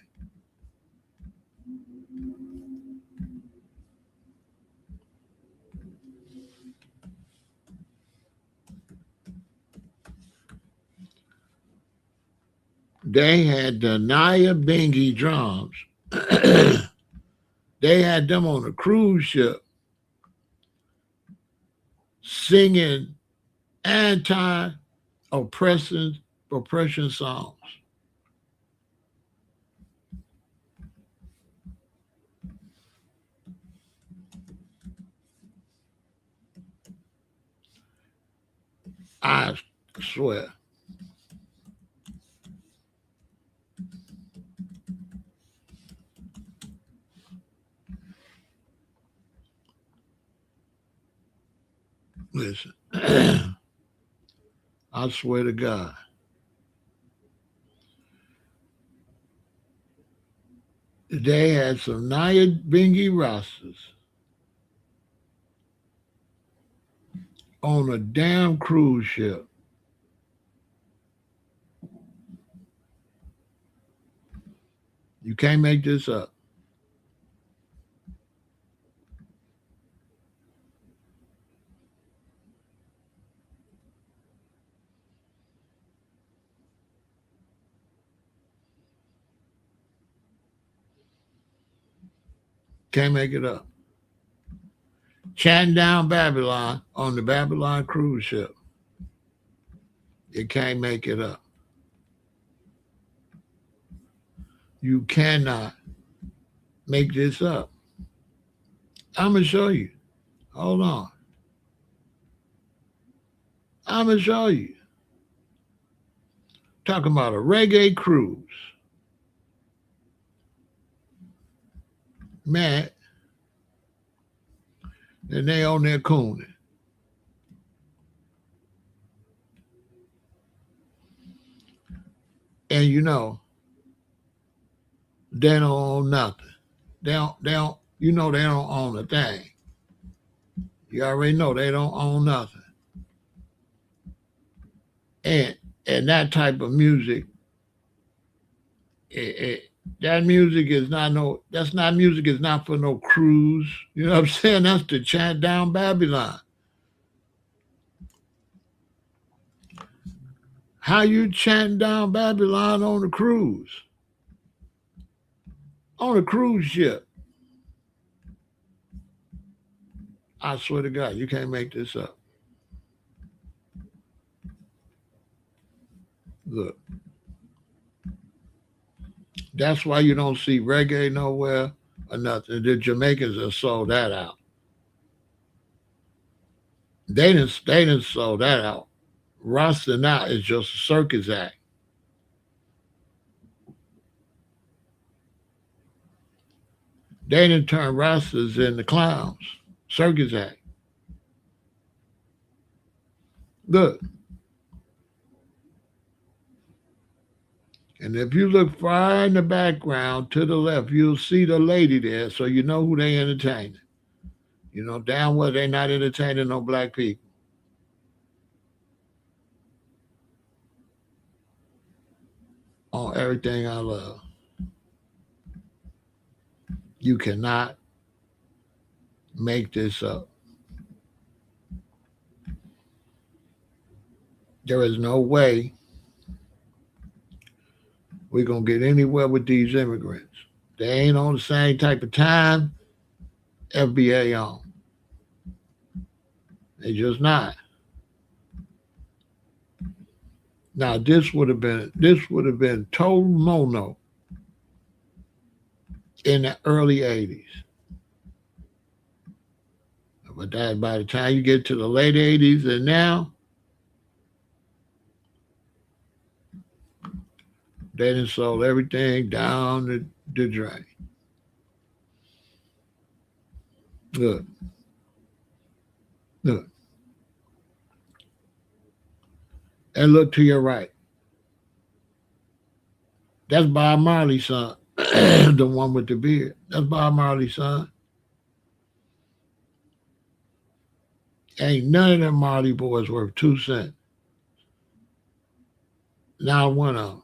They had the Nyabingi drums. They had them on a cruise ship singing anti-oppression oppression songs. I swear. Listen, I swear to God. They had some Nyabingi Rastas on a damn cruise ship. You can't make this up. Can't make it up. Chatting down Babylon on the Babylon cruise ship. You can't make it up. You cannot make this up. I'm going to show you. Hold on. I'm going to show you. Talking about a reggae cruise. Man, then they on there cooning. And they don't own nothing. They don't own a thing. You already know they don't own nothing. And and that type of music, that music is not no. That's not music. Is not for no cruise. You know what I'm saying? That's to chant down Babylon. How you chant down Babylon on a cruise? On a cruise ship. I swear to God, you can't make this up. Look, that's why you don't see reggae nowhere or nothing. The Jamaicans have sold that out. They didn't sold that out. Rasta now is just a circus act. They didn't turn Rastas into clowns. Circus act. Look, and if you look far in the background to the left, you'll see the lady there, so you know who they entertaining. You know damn well they not entertaining no black people on everything I love. You cannot make this up. There is no way we're gonna get anywhere with these immigrants. They ain't on the same type of time FBA on. They just not. Now this would have been total mono in the early '80s. But that by the time you get to the late '80s and now, they done sold everything down the drain. Look, look, and look to your right. That's Bob Marley's son, the one with the beard. That's Bob Marley's son. Ain't none of them Marley boys worth 2 cents. Not one of them.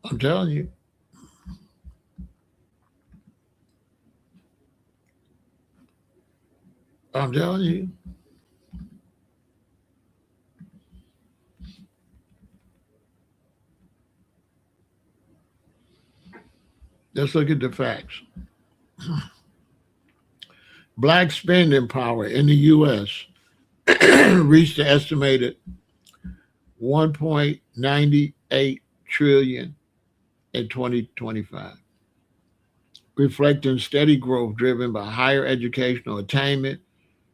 I'm telling you. I'm telling you. Let's look at the facts. Black spending power in the U.S. reached the estimated 1.98 trillion in 2025, reflecting steady growth driven by higher educational attainment,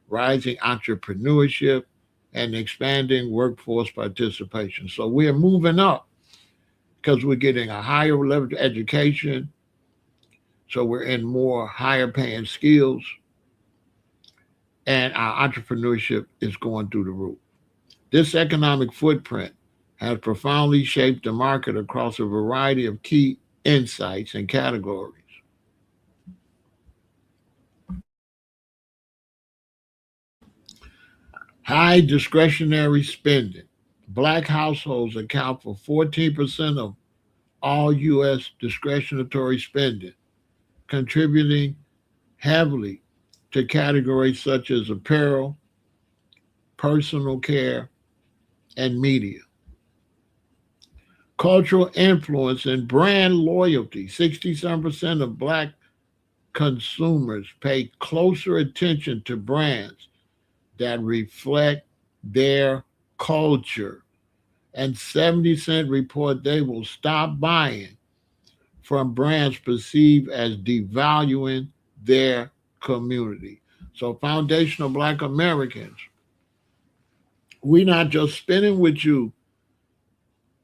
rising entrepreneurship, and expanding workforce participation. So we're moving up because we're getting a higher level of education. So we're in more higher paying skills, and our entrepreneurship is going through the roof. This economic footprint has profoundly shaped the market across a variety of key insights and categories. High discretionary spending. Black households account for 14% of all U.S. discretionary spending, contributing heavily to categories such as apparel, personal care, and media. Cultural influence and brand loyalty. 67% of black consumers pay closer attention to brands that reflect their culture. And 70% report they will stop buying from brands perceived as devaluing their community. So, foundational black Americans, we not just spending with you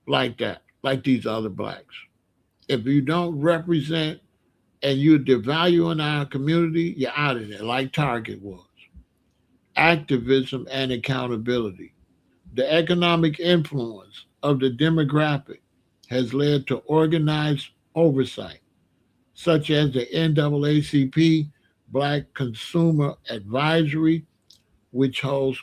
like that, like these other blacks. If you don't represent and you're devaluing our community, you're out of there, like Target was. Activism and accountability. The economic influence of the demographic has led to organized oversight, such as the NAACP Black Consumer Advisory, which holds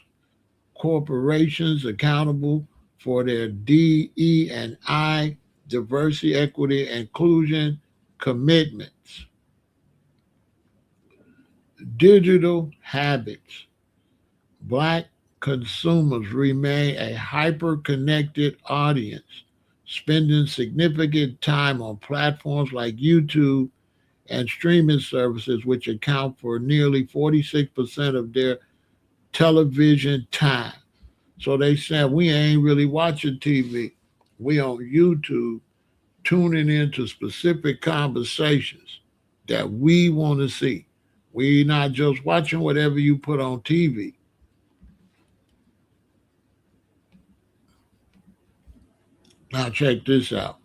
corporations accountable for their DE and I, diversity, equity, and inclusion commitments. Digital habits. Black consumers remain a hyper connected audience spending significant time on platforms like YouTube and streaming services, which account for nearly 46% of their television time. So they said we ain't really watching TV. We on YouTube tuning into specific conversations that we want to see. We not just watching whatever you put on TV. Now check this out.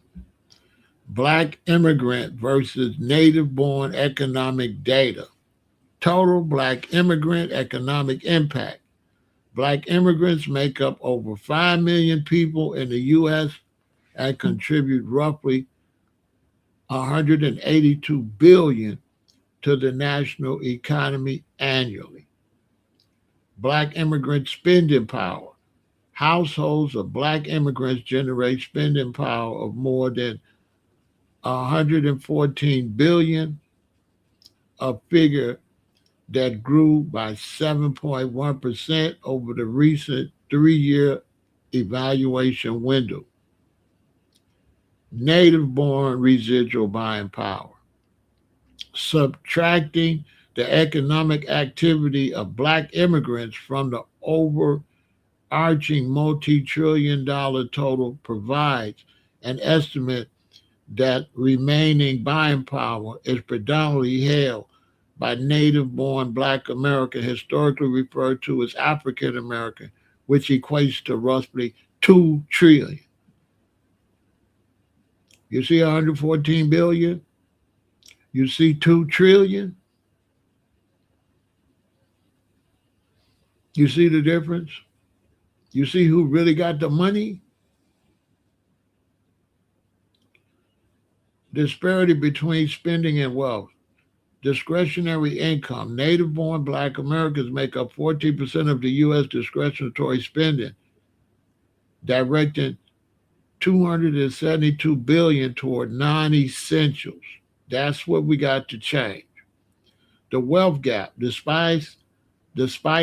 Black immigrant versus native born economic data. Total black immigrant economic impact. Black immigrants make up over 5 million people in the U.S. and contribute roughly 182 billion to the national economy annually. Black immigrant spending power. Households of black immigrants generate spending power of more than 114 billion, a figure that grew by 7.1% over the recent 3-year evaluation window. Native born residual buying power. Subtracting the economic activity of black immigrants from the overarching multi-trillion-dollar total provides an estimate that remaining buying power is predominantly held by native born black American, historically referred to as African American, which equates to roughly 2 trillion. You see 114 billion? You see 2 trillion? You see the difference? You see who really got the money? Disparity between spending and wealth. Discretionary income. Native born black Americans make up 14% of the U.S. discretionary spending, directing 272 billion toward non-essentials. That's what we got to change. The wealth gap. Despite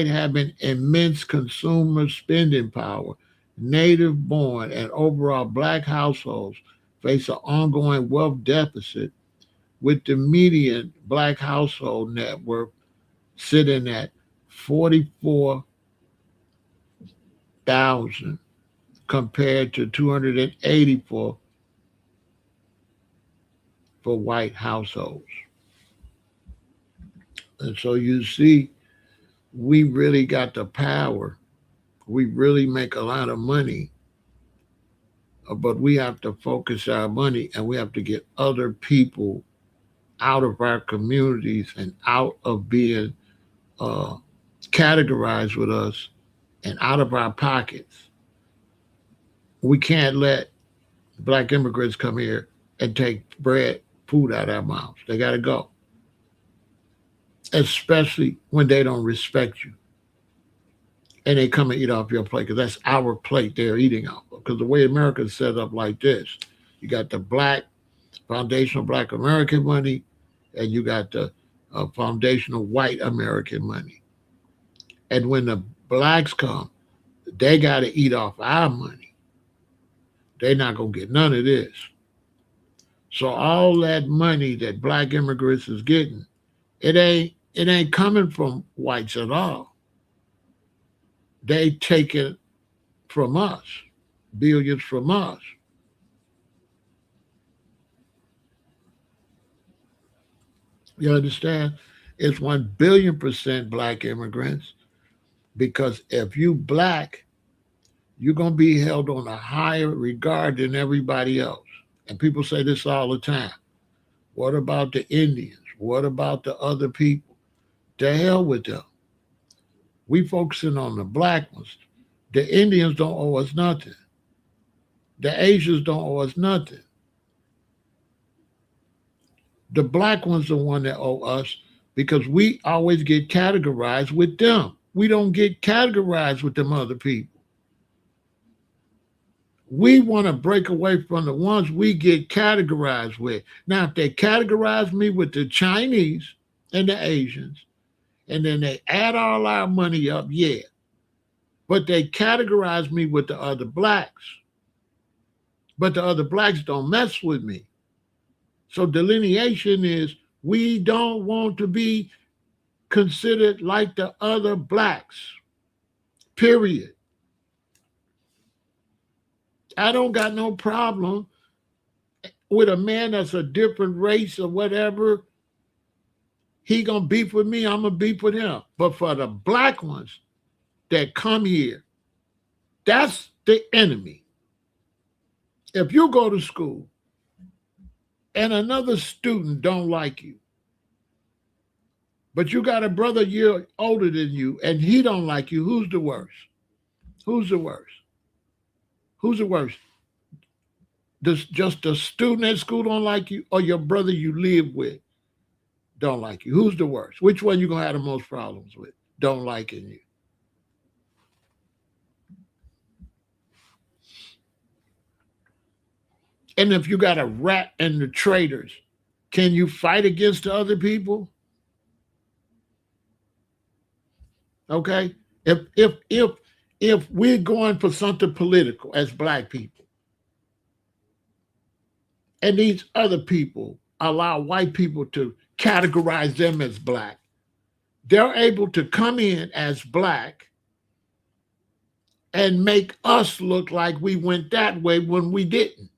having immense consumer spending power, native born and overall black households face an ongoing wealth deficit, with the median black household net worth sitting at 44,000 compared to 284 for white households. And so you see, we really got the power. We really make a lot of money, but we have to focus our money and we have to get other people out of our communities and out of being uh, categorized with us and out of our pockets. We can't let black immigrants come here and take bread, food out of our mouths. They got to go, especially when they don't respect you and they come and eat off your plate, because that's our plate they're eating off of. Because the way America's set up like this, you got the black foundational black American money, and you got the foundational white American money. And when the blacks come, they got to eat off our money. They're not gonna get none of this. So all that money that black immigrants is getting, it ain't coming from whites at all. They take it from us, billions from us. You understand? It's 1 billion% black immigrants, because if you black, you're gonna be held on a higher regard than everybody else. And people say this all the time. What about the Indians? What about the other people? To hell with them. We focusing on the black ones. The Indians don't owe us nothing. The Asians don't owe us nothing. The black ones are the one that owe us, because we always get categorized with them. We don't get categorized with them other people. We want to break away from the ones we get categorized with. Now, if they categorize me with the Chinese and the Asians, and then they add all our money up, yeah. But they categorize me with the other blacks. but the other blacks don't mess with me. So delineation is we don't want to be considered like the other blacks, period. I don't got no problem with a man that's a different race or whatever. He gonna beef with me, I'm gonna beef with him. But for the black ones that come here, that's the enemy. If you go to school and another student don't like you, but you got a brother year older than you and he don't like you, who's the worst? Who's the worst? Who's the worst? Does just the student at school don't like you, or your brother you live with don't like you? Who's the worst? Which one you gonna have the most problems with? Don't liking you. And if you got a rat and the traitors, can you fight against the other people? Okay. If we're going for something political as black people, and these other people allow white people to categorize them as black, they're able to come in as black and make us look like we went that way when we didn't.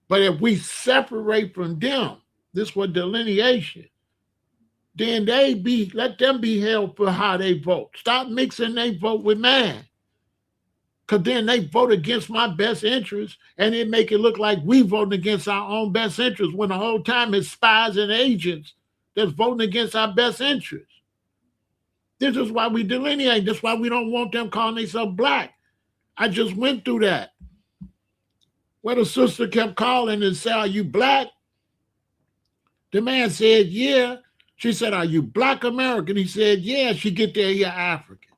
But if we separate from them, this was delineation, then let them be held for how they vote. Stop mixing their vote with mine. Because then they vote against my best interest, and it make it look like we voting against our own best interest when the whole time it's spies and agents that's voting against our best interest. This is why we delineate. That's why we don't want them calling themselves black. I just went through that. Where the sister kept calling and said, "Are you black?" The man said, "Yeah." She said, "Are you black American?" He said, "Yeah." She get there, "You're African."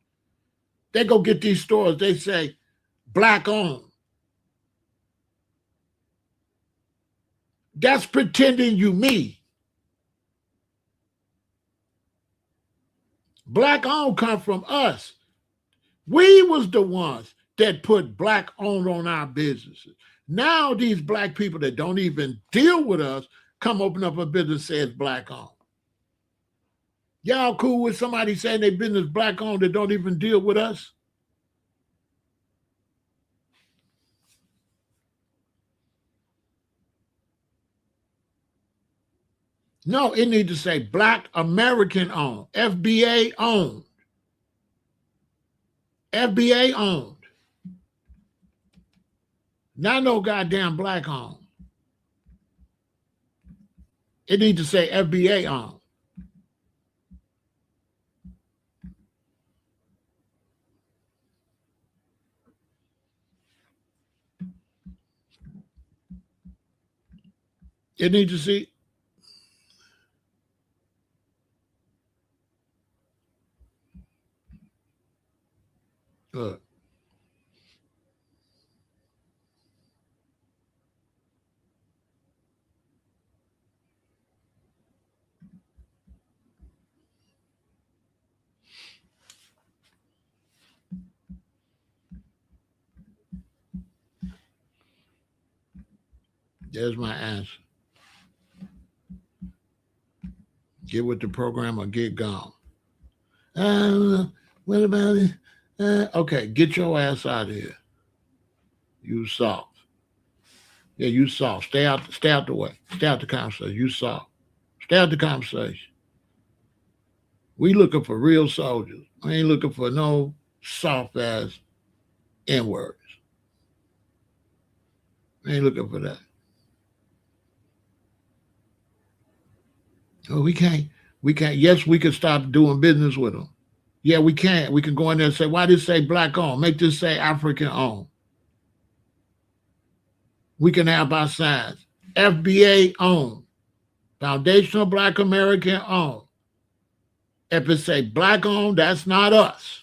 They go get these stores. They say, "Black owned." That's pretending you me. Black owned come from us. We was the ones that put black owned on our businesses. Now these black people that don't even deal with us come open up a business that says black owned. Y'all cool with somebody saying their business black owned that don't even deal with us? No, it needs to say Black American owned, FBA owned. FBA owned. Not no goddamn black owned. It needs to say FBA owned. It needs to see. Look. There's my answer. Get with the program or get gone. What about it? Okay, get your ass out of here. You soft. Yeah, you soft. Stay out the way. Stay out the conversation. You soft. Stay out the conversation. We looking for real soldiers. I ain't looking for no soft ass N-words. I ain't looking for that. Oh, we can't. Yes, we can stop doing business with them. Yeah, we can. We can go in there and say, why this say black owned? Make this say African owned. We can have our signs. FBA owned. Foundational Black American owned. If it say black owned, that's not us.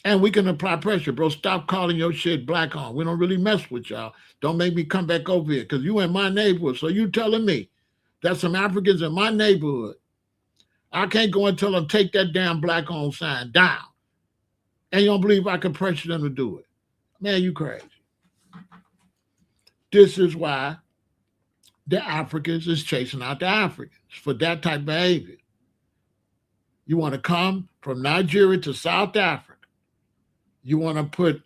And we can apply pressure, bro. Stop calling your shit black owned. We don't really mess with y'all. Don't make me come back over here because you in my neighborhood. So you telling me that some Africans in my neighborhood, I can't go and tell them take that damn black owned sign down. And you don't believe I can pressure them to do it. Man, you crazy. This is why the Africans is chasing out the Africans for that type of behavior. You want to come from Nigeria to South Africa. You want to put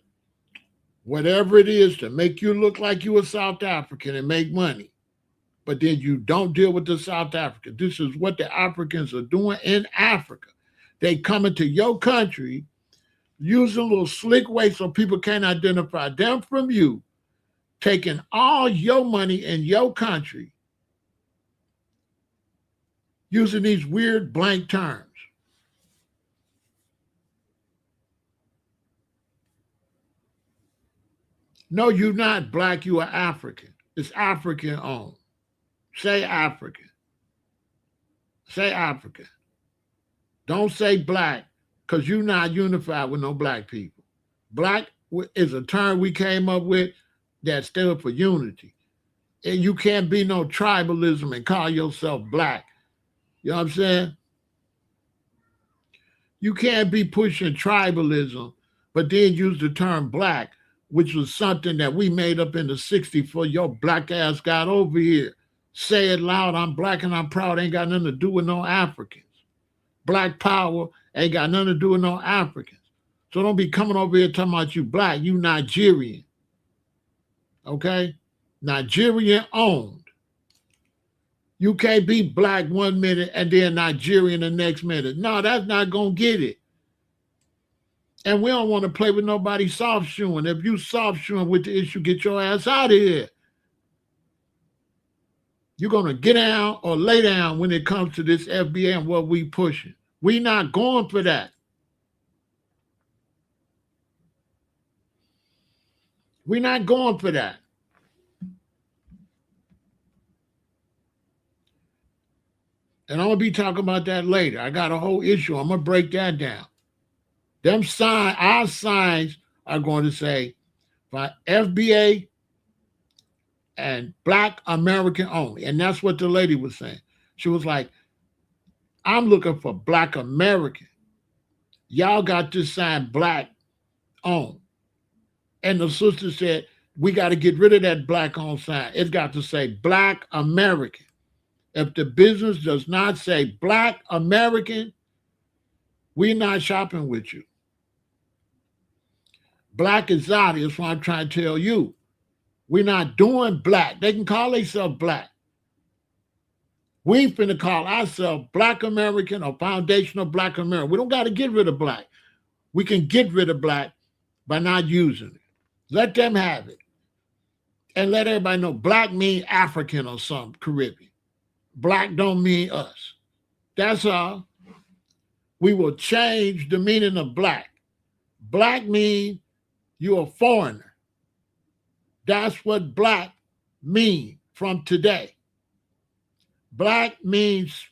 whatever it is to make you look like you a South African and make money. But then you don't deal with the South Africans. This is what the Africans are doing in Africa. They come into your country using a little slick way so people can't identify them from you, taking all your money in your country, using these weird blank terms. No, you're not black, you are African. It's African owned. Say African. Say African. Don't say black, because you're not unified with no black people. Black is a term we came up with that stood for unity. And you can't be no tribalism and call yourself black. You know what I'm saying? You can't be pushing tribalism, but then use the term black, which was something that we made up in the 60s before your black ass got over here. Say it loud, I'm black and I'm proud. Ain't got nothing to do with no Africans. Black power ain't got nothing to do with no Africans. So don't be coming over here talking about you black, you Nigerian. Okay? Nigerian owned. You can't be black 1 minute and then Nigerian the next minute. No, that's not going to get it. And we don't want to play with nobody soft shoeing. If you soft shoeing with the issue, get your ass out of here. You're going to get down or lay down when it comes to this FBA and what we pushing. We not going for that. We're not going for that. And I'm going to be talking about that later. I got a whole issue. I'm going to break that down. Them signs, our signs are going to say by FBA and Black American only. And that's what the lady was saying. She was like, I'm looking for Black American. Y'all got this sign Black owned. And the sister said, we got to get rid of that Black owned sign. It's got to say Black American. If the business does not say Black American, we're not shopping with you. Black is out. That's what I'm trying to tell you. We're not doing black. They can call themselves black. We ain't finna call ourselves Black American or Foundational Black American. We don't got to get rid of black. We can get rid of black by not using it. Let them have it. And let everybody know black mean African or something, Caribbean. Black don't mean us. That's all. We will change the meaning of black. Black means you're a foreigner. That's what black means from today. Black means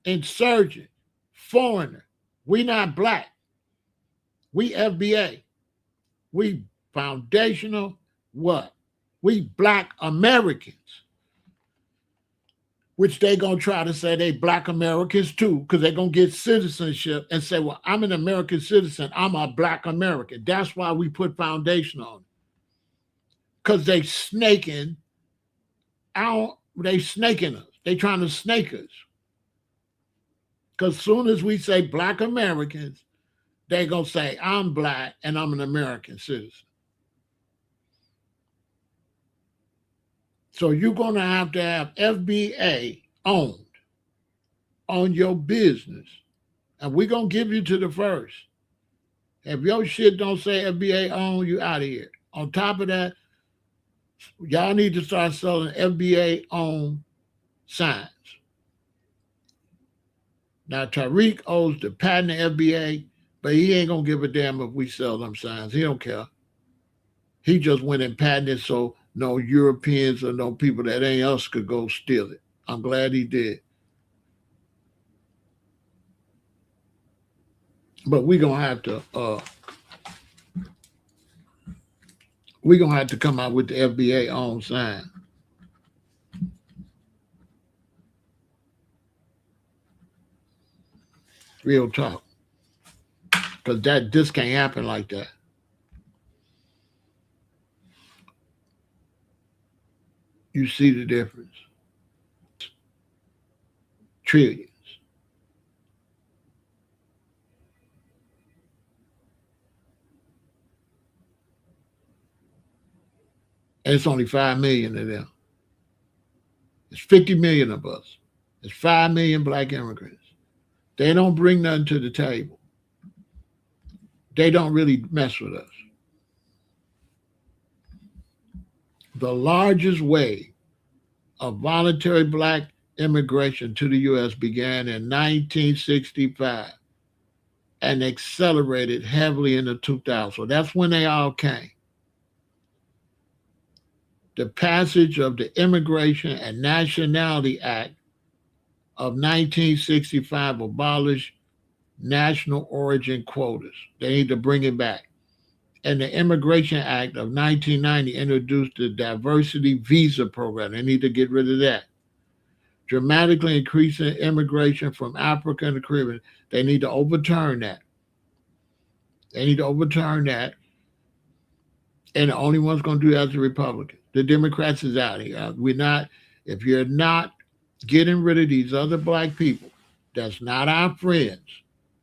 insurgent, foreigner. We not black. We FBA. We foundational what? We Black Americans. Which they going to try to say they Black Americans too, because they're going to get citizenship and say, well, I'm an American citizen. I'm a Black American. That's why we put foundation on it. Because they snaking out, they snaking us. They trying to snake us. Because soon as we say Black Americans, they going to say, I'm black and I'm an American citizen. So you're going to have FBA owned on your business. And we're going to give you to the first. If your shit don't say FBA owned, you out of here. On top of that, y'all need to start selling FBA owned signs. Now, Tariq owes the patent to FBA, but he ain't going to give a damn if we sell them signs. He don't care. He just went and patented so no Europeans or no people that ain't us could go steal it. I'm glad he did. But we're gonna have to come out with the FBA owned sign. Real talk. Because this can't happen like that. You see the difference. Trillions. And it's only 5 million of them. It's 50 million of us. It's 5 million black immigrants. They don't bring nothing to the table. They don't really mess with us. The largest wave of voluntary black immigration to the U.S. began in 1965 and accelerated heavily in the 2000s. So that's when they all came. The passage of the Immigration and Nationality Act of 1965 abolished national origin quotas. They need to bring it back. And the Immigration Act of 1990 introduced the diversity visa program. They need to get rid of that. Dramatically increasing immigration from Africa and the Caribbean. They need to overturn that. They need to overturn that. And the only one's going to do that is the Republicans. The Democrats is out here. We're not, if you're not getting rid of these other black people, that's not our friends.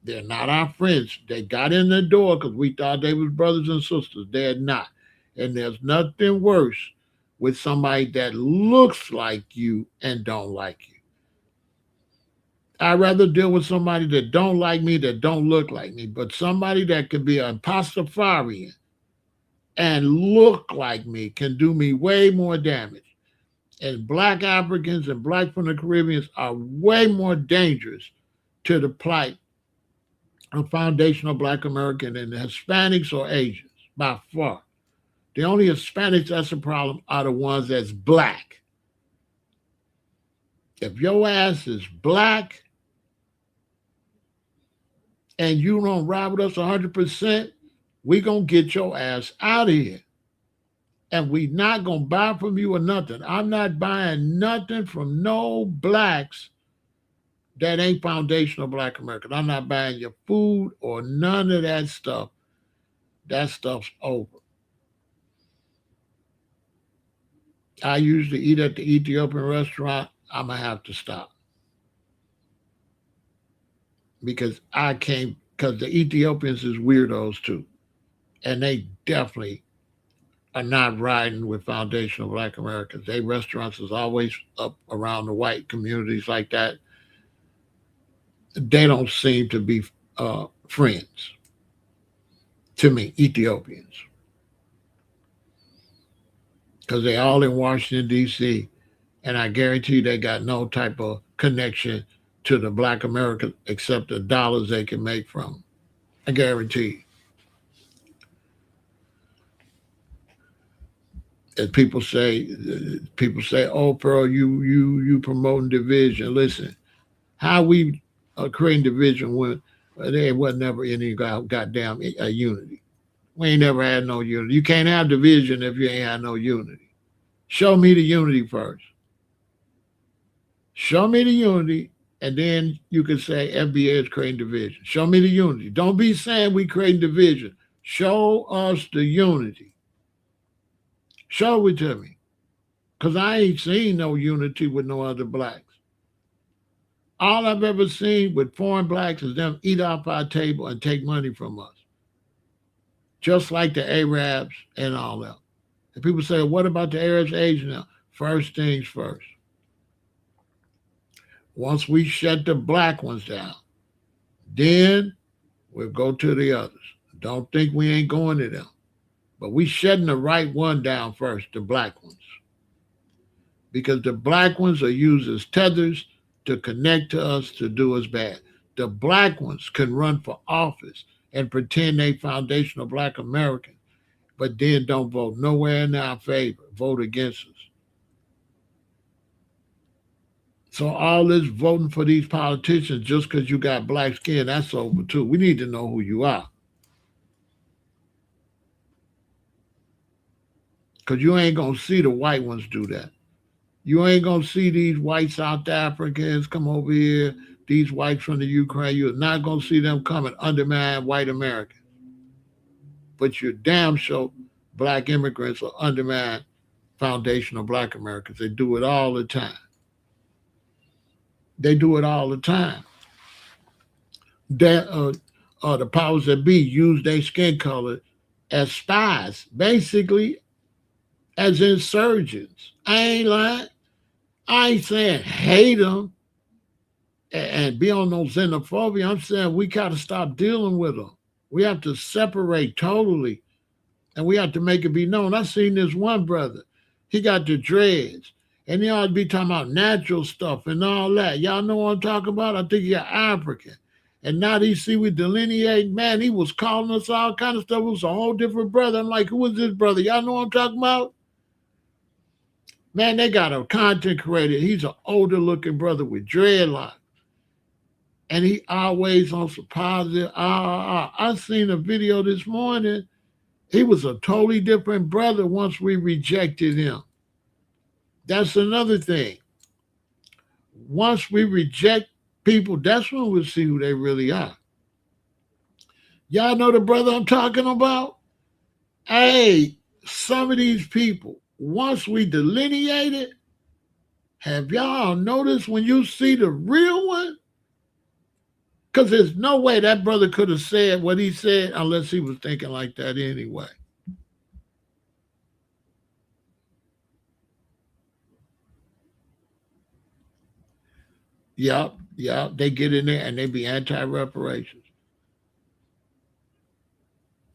They're not our friends. They got in the door because we thought they was brothers and sisters. They're not. And there's nothing worse with somebody that looks like you and don't like you. I'd rather deal with somebody that don't like me, that don't look like me, but somebody that could be an impostafarian and look like me can do me way more damage. And black Africans and black from the Caribbean are way more dangerous to the plight of foundational black American than the Hispanics or Asians, by far. The only Hispanics that's a problem are the ones that's black. If your ass is black and you don't ride with us 100%, we going to get your ass out of here. And we not going to buy from you or nothing. I'm not buying nothing from no blacks that ain't foundational black American. I'm not buying your food or none of that stuff. That stuff's over. I usually eat at the Ethiopian restaurant. I'm going to have to stop. Because because the Ethiopians is weirdos too. And they definitely are not riding with foundational black Americans. They restaurants is always up around the white communities like that. They don't seem to be friends to me, Ethiopians. Because they all in Washington, D.C., and I guarantee they got no type of connection to the black Americans except the dollars they can make from them. I guarantee. As people say, "Oh, Pearl, you promoting division." Listen, how we creating division when there was never any goddamn unity. We ain't never had no unity. You can't have division if you ain't had no unity. Show me the unity first. Show me the unity, and then you can say FBA is creating division. Show me the unity. Don't be saying we creating division. Show us the unity. Show it to me. Because I ain't seen no unity with no other blacks. All I've ever seen with foreign blacks is them eat off our table and take money from us. Just like the Arabs and all that. And people say, what about the Arabs, Asians now? First things first. Once we shut the black ones down, then we'll go to the others. Don't think we ain't going to them. But we shutting the right one down first, the black ones. Because the black ones are used as tethers to connect to us to do us bad. The black ones can run for office and pretend they foundational black American, but then don't vote nowhere in our favor, vote against us. So all this voting for these politicians just because you got black skin, that's over too. We need to know who you are. Because you ain't going to see the white ones do that. You ain't going to see these white South Africans come over here, these whites from the Ukraine. You're not going to see them come and undermine white Americans. But you're damn sure black immigrants will undermine foundational Black Americans. They do it all the time. They do it all the time. That the powers that be use their skin color as spies, basically as insurgents. I ain't lying. I ain't saying hate them and be on no xenophobia. I'm saying we got to stop dealing with them. We have to separate totally, and we have to make it be known. I seen this one brother. He got the dreads, and he ought to be talking about natural stuff and all that. Y'all know what I'm talking about? I think you're African. And now he see we delineate, man, he was calling us all kind of stuff. It was a whole different brother. I'm like, who is this brother? Y'all know what I'm talking about? Man, they got a content creator. He's an older looking brother with dreadlocks. And he always on some positive. I seen a video this morning. He was a totally different brother once we rejected him. That's another thing. Once we reject people, that's when we'll see who they really are. Y'all know the brother I'm talking about? Hey, some of these people, once we delineate it, have y'all noticed when you see the real one? Because there's no way that brother could have said what he said unless he was thinking like that anyway. Yep, they get in there and they be anti-reparations.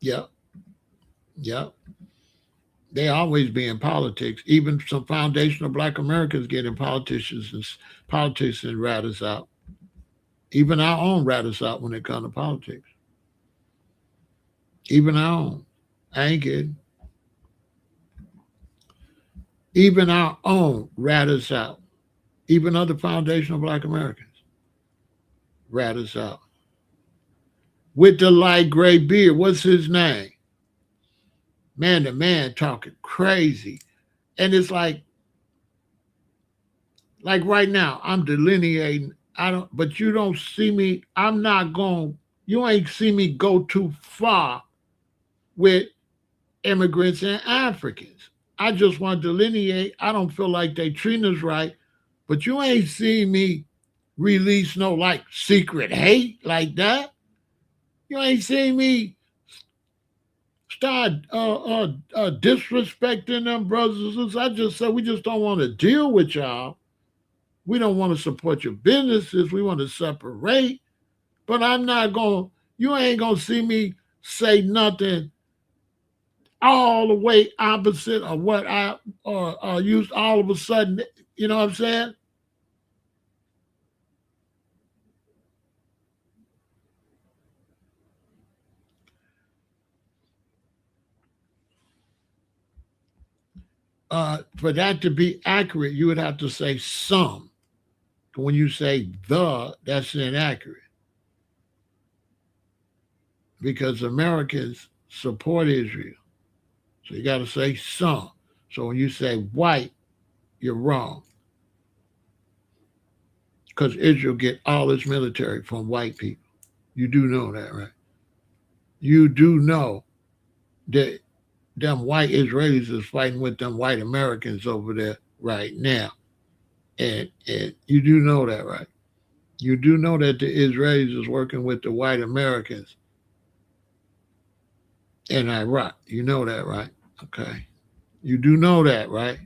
Yep, yep. They always be in politics. Even some foundational Black Americans get in politics and rat us out. Even our own rat us out when it comes to politics. Even our own. I ain't kidding. Even our own rat us out. Even other foundational Black Americans rat us out. With the light gray beard, what's his name? Man, the man talking crazy. And it's like right now, I'm delineating. But you don't see me. I'm not going, you ain't see me go too far with immigrants and Africans. I just want to delineate. I don't feel like they treat us right, but you ain't seen me release no like secret hate like that. You ain't seen me start disrespecting them brothers and sisters. I just said we just don't want to deal with y'all. We don't want to support your businesses. We want to separate. But I'm not going, you ain't going to see me say nothing all the way opposite of what I used all of a sudden. You know what I'm saying? For that to be accurate, you would have to say some. When you say the, that's inaccurate because Americans support Israel. So you got to say some. So when you say white, you're wrong because Israel get all its military from white people. You do know that, right? You do know that them white Israelis is fighting with them white Americans over there right now. And you do know that, right? You do know that the Israelis is working with the white Americans in Iraq. You know that, right? Okay. You do know that, right?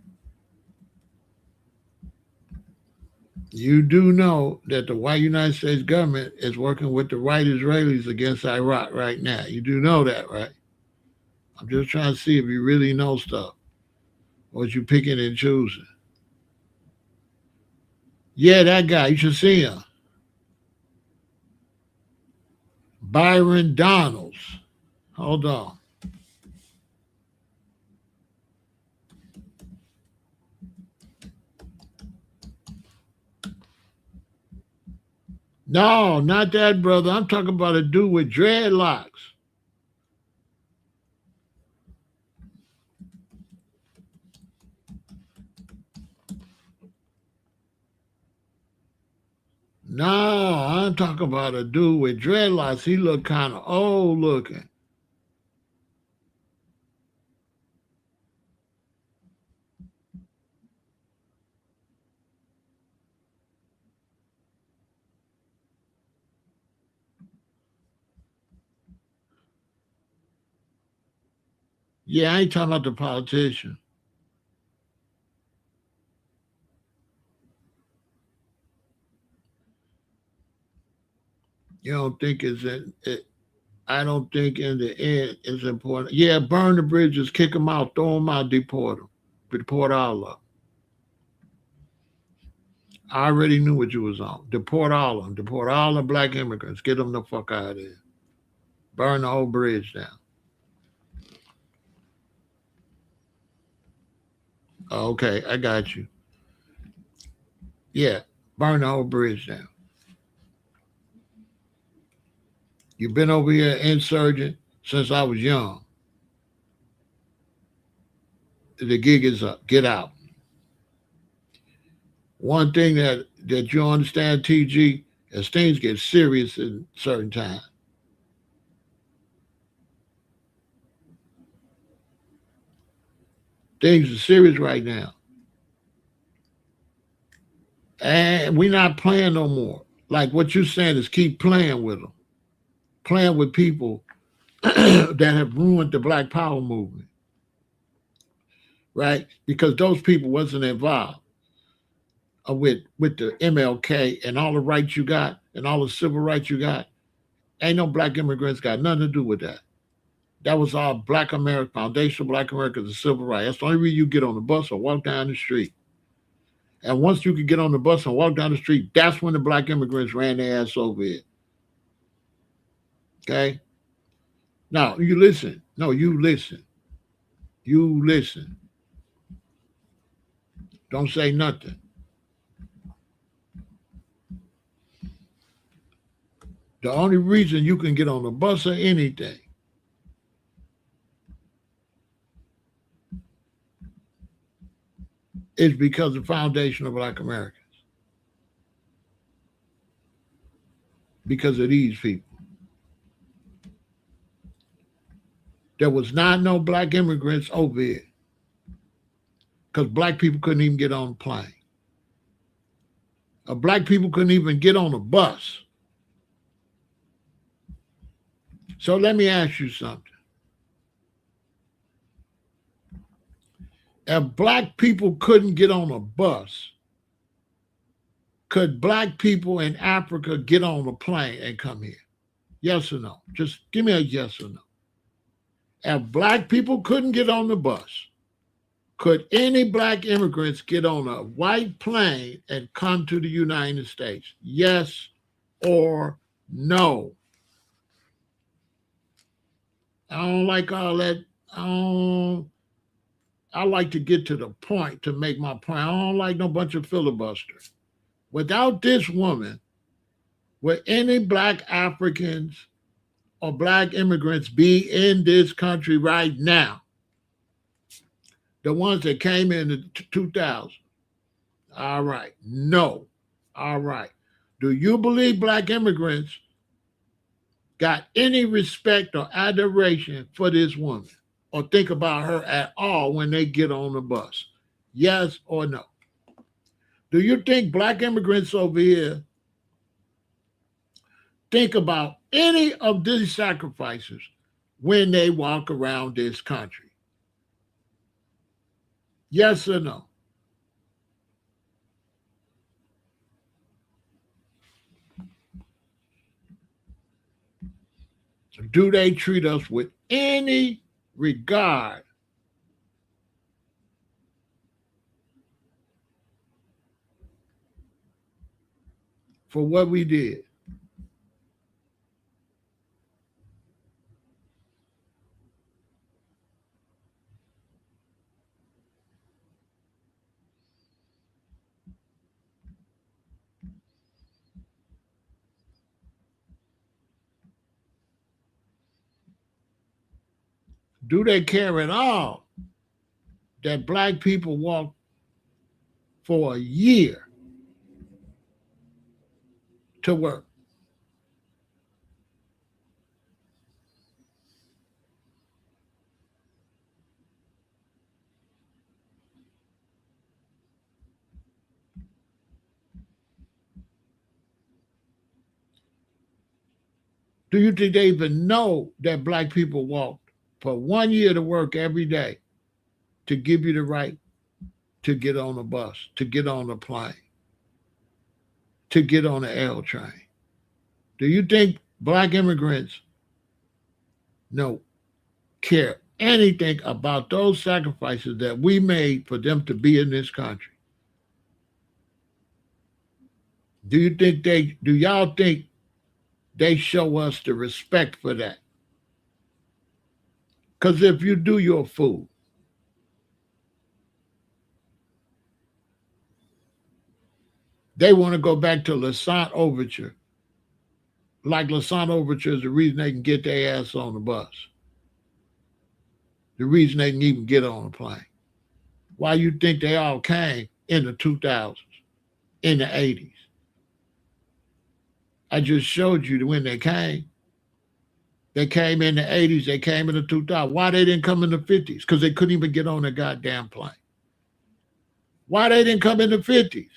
You do know that the white United States government is working with the white Israelis against Iraq right now. You do know that, right? I'm just trying to see if you really know stuff or you picking and choosing. Yeah, that guy. You should see him. Byron Donalds. Hold on. No, not that brother. I'm talking about a dude with dreadlocks. No, I'm talking about a dude with dreadlocks. He looked kind of old looking. Yeah, I ain't talking about the politician. You don't think I don't think in the end it's important. Yeah, burn the bridges, kick them out, throw them out, deport all of them. I already knew what you was on. Deport all of them. Deport all the black immigrants. Get them the fuck out of there. Burn the whole bridge down. Okay, I got you. Yeah, burn the whole bridge down. You've been over here insurgent since I was young. The gig is up. Get out. One thing that you understand, TG, is things get serious in certain times. Things are serious right now, and we're not playing no more. Like what you're saying is keep playing with them, playing with people that have ruined the Black Power movement, right? Because those people wasn't involved with the MLK and all the rights you got and all the civil rights you got. Ain't no black immigrants got nothing to do with that. That was all Black America, foundational Black America, the civil rights. That's the only reason you get on the bus or walk down the street. And once you could get on the bus and walk down the street, that's when the black immigrants ran their ass over it. Okay? Now, you listen. No, you listen. You listen. Don't say nothing. The only reason you can get on the bus or anything is because of the foundation of black Americans, because of these people. There was not no black immigrants over here because black people couldn't even get on a plane. Black people couldn't even get on a bus. So let me ask you something. If black people couldn't get on a bus, could black people in Africa get on a plane and come here? Yes or no? Just give me a yes or no. If black people couldn't get on the bus, could any black immigrants get on a white plane and come to the United States? Yes or no? I don't like all that. I don't. I like to get to the point to make my point. I don't like no bunch of filibusters. Without this woman, would any black Africans or black immigrants be in this country right now? The ones that came in 2000. All right. No. All right. Do you believe black immigrants got any respect or adoration for this woman or think about her at all when they get on the bus? Yes or no? Do you think black immigrants over here think about any of these sacrifices when they walk around this country? Yes or no? Do they treat us with any regard for what we did? Do they care at all that black people walked for a year to work? Do you think they even know that black people walked? for 1 year to work every day to give you the right to get on a bus, to get on a plane, to get on an L train. Do you think black immigrants no care anything about those sacrifices that we made for them to be in this country? Do y'all think they show us the respect for that? Because if you do, you're a fool. They want to go back to Lassant Overture. Like Lassant Overture is the reason they can get their ass on the bus. The reason they can even get on a plane. Why you think they all came in the 2000s, in the 80s? I just showed you when they came. They came in the 80s, they came in the 2000s. Why they didn't come in the 50s? Because they couldn't even get on a goddamn plane. Why they didn't come in the 50s?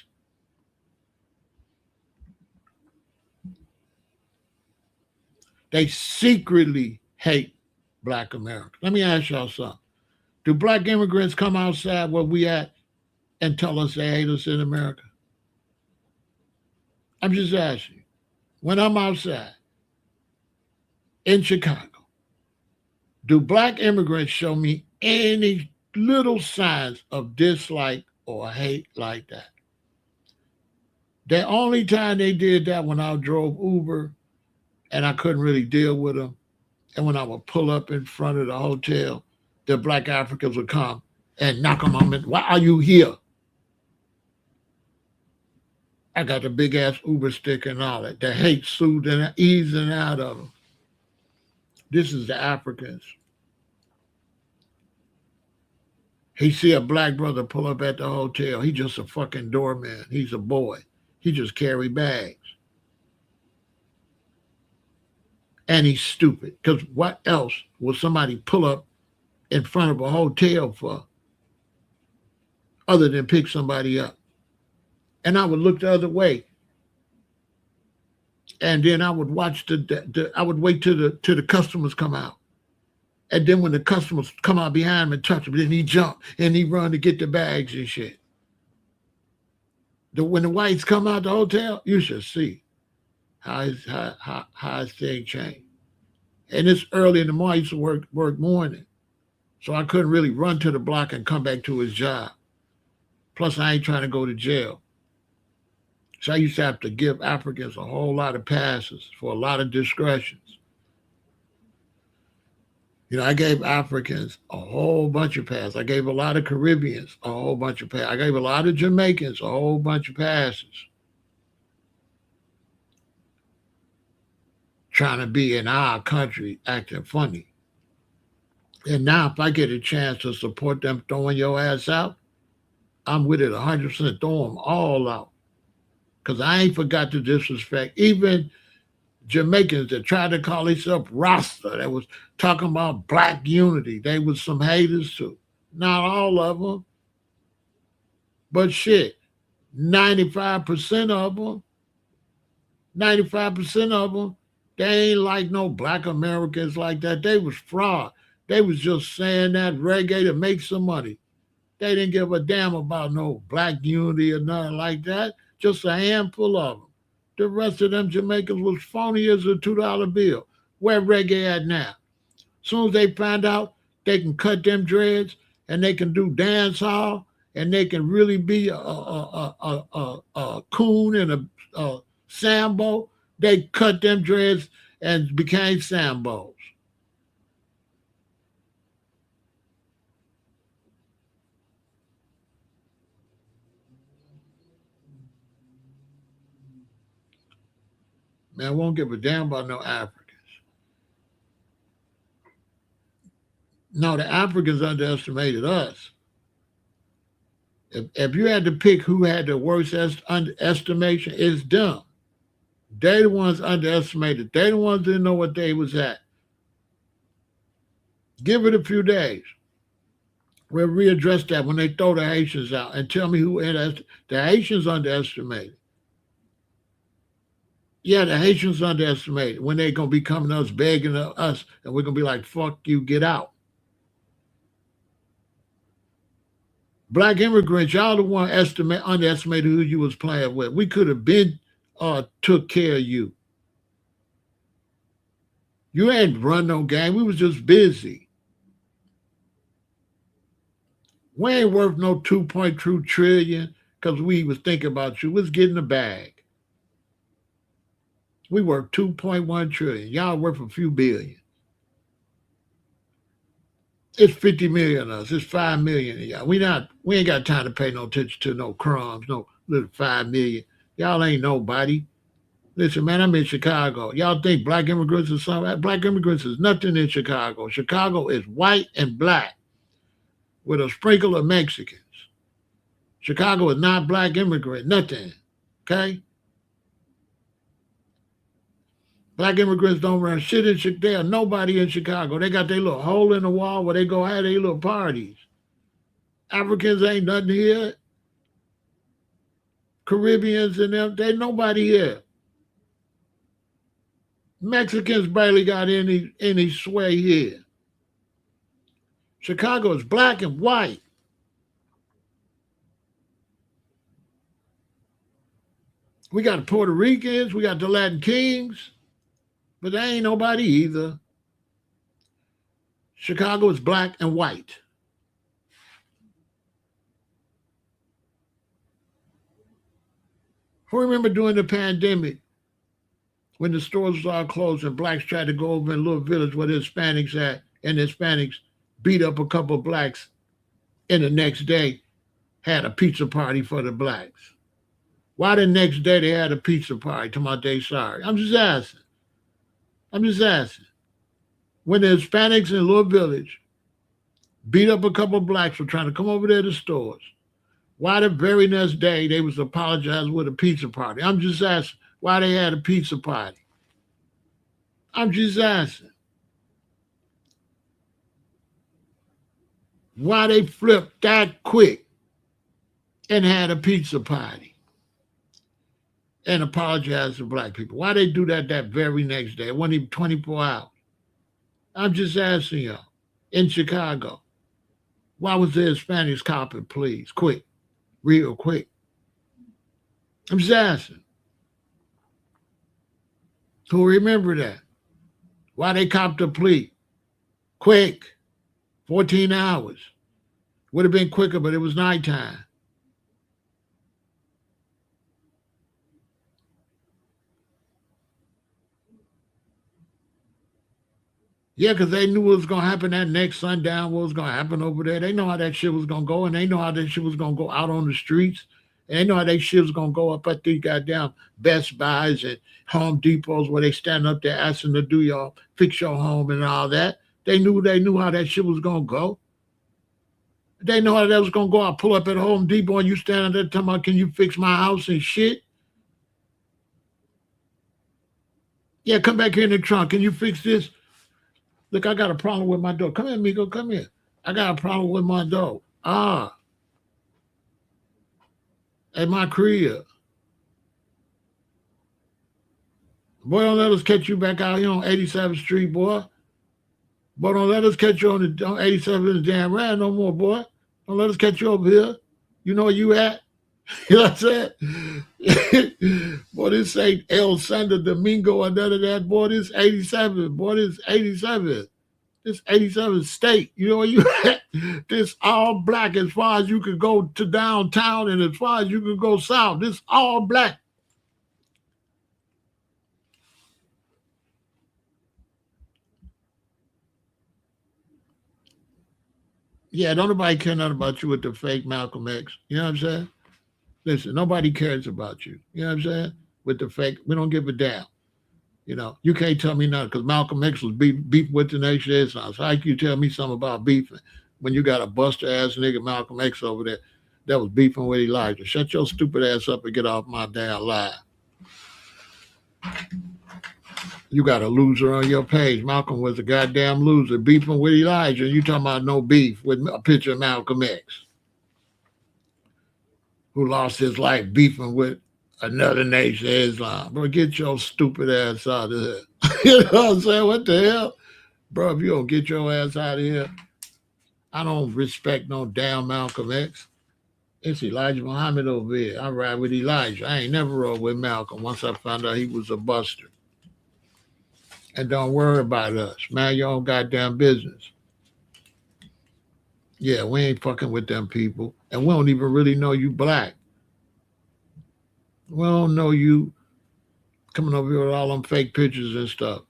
They secretly hate black America. Let me ask y'all something. Do black immigrants come outside where we at and tell us they hate us in America? I'm just asking you. When I'm outside in Chicago, do black immigrants show me any little signs of dislike or hate like that? The only time they did that when I drove Uber and I couldn't really deal with them, and when I would pull up in front of the hotel, the black Africans would come and knock on my window. Why are you here? I got the big ass Uber sticker and all that. The hate soothing, easing out of them. This is the Africans. He see a black brother pull up at the hotel. He just a fucking doorman. He's a boy. He just carry bags. And he's stupid. Because what else will somebody pull up in front of a hotel for other than pick somebody up? And I would look the other way. And then I would watch I would wait till the customers come out. And then when the customers come out behind him and touch him, then he jump and he run to get the bags and shit. When the whites come out the hotel, you should see how his thing changed. And it's early in the morning. I used to work morning. So I couldn't really run to the block and come back to his job. Plus, I ain't trying to go to jail. So I used to have to give Africans a whole lot of passes for a lot of discretions. You know, I gave Africans a whole bunch of passes. I gave a lot of Caribbeans a whole bunch of passes. I gave a lot of Jamaicans a whole bunch of passes. Trying to be in our country acting funny. And now if I get a chance to support them throwing your ass out, I'm with it 100%. Throw them all out. Because I ain't forgot to disrespect even Jamaicans that tried to call themselves Rasta, that was talking about black unity. They was some haters too. Not all of them. But shit, 95% of them, 95% of them, they ain't like no black Americans like that. They was fraud. They was just saying that reggae to make some money. They didn't give a damn about no black unity or nothing like that. Just a handful of them. The rest of them Jamaicans was phony as a $2 bill. Where reggae at now? As soon as they find out they can cut them dreads and they can do dance hall and they can really be a coon and a sambo, they cut them dreads and became sambos. Man, I won't give a damn about no Africans. No, the Africans underestimated us. If you had to pick who had the worst underestimation, it's them. They the ones underestimated. They the ones didn't know what they was at. Give it a few days. We'll readdress that when they throw the Haitians out and tell me who the Haitians underestimated. Yeah, the Haitians underestimated when they gonna be coming to us begging us, and we're gonna be like, "Fuck you, get out." Black immigrants, y'all the one underestimated who you was playing with. We could have been took care of you. You ain't run no game. We was just busy. We ain't worth no 2.2 trillion because we was thinking about you. We was getting the bag. We worth 2.1 trillion. Y'all worth a few billion. It's 50 million of us. It's 5 million of y'all. We ain't got time to pay no attention to no crumbs, no little 5 million. Y'all ain't nobody. Listen, man, I'm in Chicago. Y'all think black immigrants is something? Black immigrants is nothing in Chicago. Chicago is white and black with a sprinkle of Mexicans. Chicago is not black immigrant, nothing. Okay? Black immigrants don't run shit in Chicago. There nobody in Chicago. They got their little hole in the wall where they go have their little parties. Africans ain't nothing here. Caribbeans and them, they nobody here. Mexicans barely got any sway here. Chicago is black and white. We got the Puerto Ricans, we got the Latin Kings, but they ain't nobody either. Chicago is black and white. Who remember during the pandemic when the stores was all closed and blacks tried to go over in a little village where the Hispanics at, and the Hispanics beat up a couple of blacks, and the next day had a pizza party for the blacks? Why the next day they had a pizza party? To my day, sorry. I'm just asking. I'm just asking. When the Hispanics in a little village beat up a couple of blacks for trying to come over there to stores, why the very next day they was apologizing with a pizza party? I'm just asking why they had a pizza party. I'm just asking. Why they flipped that quick and had a pizza party and apologized to black people? Why they do that very next day? It wasn't even 24 hours. I'm just asking y'all. In Chicago, why was the Hispanics copping, please? Quick. Real quick. I'm just asking. Who remember that? Why they copped a plea? Quick. 14 hours. Would have been quicker, but it was nighttime. Yeah, because they knew what was going to happen that next sundown, what was going to happen over there. They know how that shit was going to go, and they know how that shit was going to go out on the streets. And they know how that shit was going to go up at these goddamn Best Buys and Home Depots where they stand up there asking to do y'all, fix your home and all that. They knew how that shit was going to go. They know how that was going to go. I pull up at Home Depot and you standing there talking about, can you fix my house and shit? Yeah, come back here in the trunk. Can you fix this? Look, I got a problem with my door. Come here, Miko. Come here. I got a problem with my door. At my crib. Boy, don't let us catch you back out here on 87th Street, boy. Boy, don't let us catch you on 87th in the damn rad no more, boy. Don't let us catch you over here. You know where you at? You know what I'm saying? Boy, this ain't El Santo Domingo or none of that. Boy, this 87. Boy, this 87. This 87 state. You know where you at? This all black as far as you could go to downtown and as far as you could go south. This all black. Yeah, don't nobody care nothing about you with the fake Malcolm X. You know what I'm saying? Listen, nobody cares about you. You know what I'm saying? With the fake, we don't give a damn. You know, you can't tell me nothing because Malcolm X was beefing with the nation Islam. So how can you tell me something about beefing when you got a buster ass nigga Malcolm X over there that was beefing with Elijah? Shut your stupid ass up and get off my damn live. You got a loser on your page. Malcolm was a goddamn loser beefing with Elijah. You talking about no beef with a picture of Malcolm X, who lost his life beefing with another nation Islam. Bro, get your stupid ass out of here. You know what I'm saying? What the hell? Bro, if you don't get your ass out of here, I don't respect no damn Malcolm X. It's Elijah Muhammad over here. I ride with Elijah. I ain't never rode with Malcolm once I found out he was a buster. And don't worry about us. Man, your own goddamn business. Yeah, we ain't fucking with them people. And we don't even really know you black. We don't know you coming over here with all them fake pictures and stuff.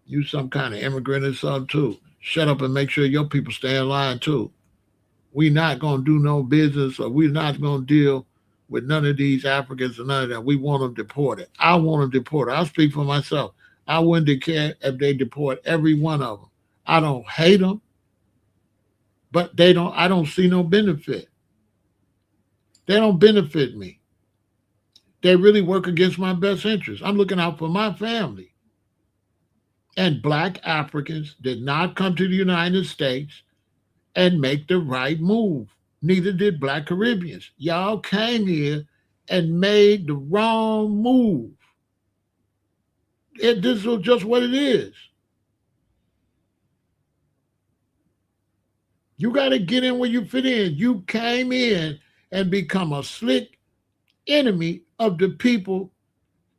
You some kind of immigrant or something too. Shut up and make sure your people stay in line too. We not gonna do no business, or we're not gonna deal with none of these Africans and none of that. We want them deported. I want them deported. I'll speak for myself. I wouldn't care if they deport every one of them. I don't hate them, but they don't. I don't see no benefit. They don't benefit me. They really work against my best interest. I'm looking out for my family. And black Africans did not come to the United States and make the right move. Neither did black Caribbeans. Y'all came here and made the wrong move. This is just what it is. You got to get in where you fit in. You came in and become a slick enemy of the people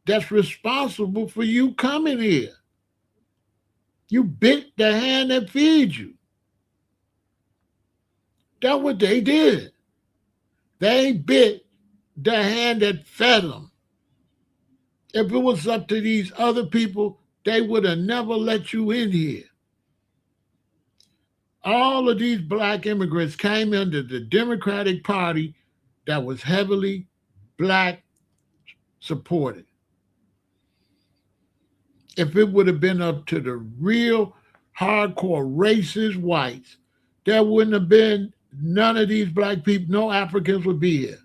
that's responsible for you coming here. You bit the hand that feeds you. That's what they did. They bit the hand that fed them. If it was up to these other people, they would have never let you in here. All of these black immigrants came into the Democratic Party that was heavily black supported. If it would have been up to the real hardcore racist whites, there wouldn't have been none of these black people, no Africans would be here.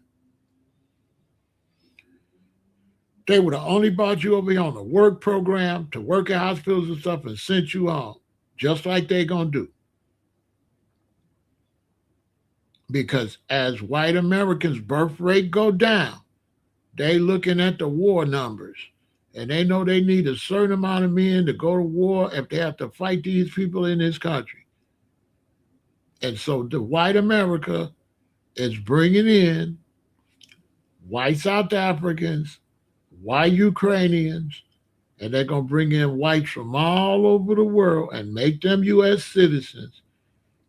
They would have only brought you over here on a work program to work at hospitals and stuff and sent you home, just like they're going to do. Because as white Americans' birth rate go down, they looking at the war numbers. And they know they need a certain amount of men to go to war if they have to fight these people in this country. And so the white America is bringing in white South Africans, white Ukrainians, and they're going to bring in whites from all over the world and make them U.S. citizens.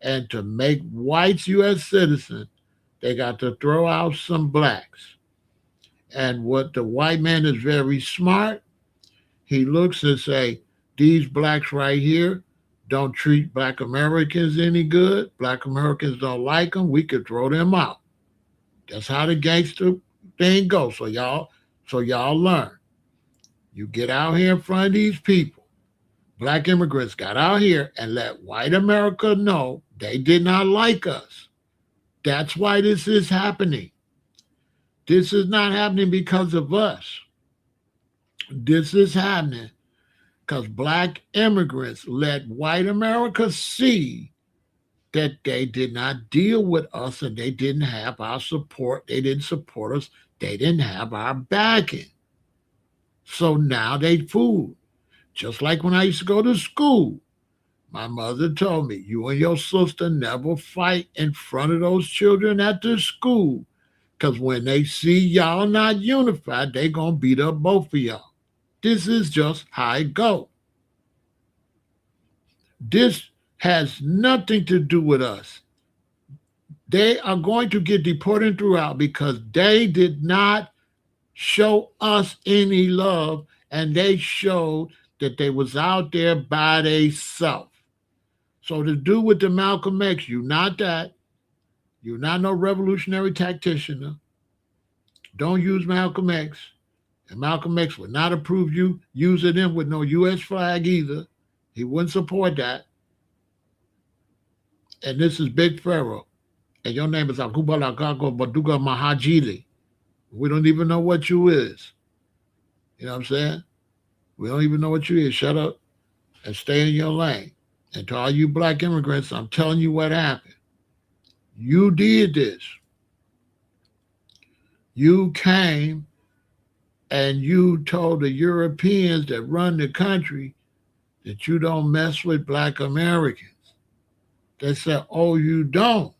And to make whites U.S. citizens, they got to throw out some blacks. And what the white man is very smart, he looks and say, these blacks right here don't treat black Americans any good. Black Americans don't like them. We could throw them out. That's how the gangster thing goes. So y'all learn. You get out here in front of these people. Black immigrants got out here and let white America know they did not like us. That's why this is happening. This is not happening because of us. This is happening because black immigrants let white America see that they did not deal with us and they didn't have our support. They didn't support us. They didn't have our backing. So now they fooled. Just like when I used to go to school. My mother told me, you and your sister never fight in front of those children at the school. Because when they see y'all not unified, they going to beat up both of y'all. This is just how it go. This has nothing to do with us. They are going to get deported throughout because they did not show us any love, and they showed that they was out there by themselves. So to do with the Malcolm X, you not that. You're not no revolutionary tactician. Don't use Malcolm X. And Malcolm X would not approve you using him with no U.S. flag either. He wouldn't support that. And this is Big Pharaoh. And your name is Akuba Lakako Baduga Mahajili. We don't even know what you is. You know what I'm saying? We don't even know what you is. Shut up and stay in your lane. And to all you black immigrants, I'm telling you what happened. You did this. You came and you told the Europeans that run the country that you don't mess with black Americans. They said, oh, you don't.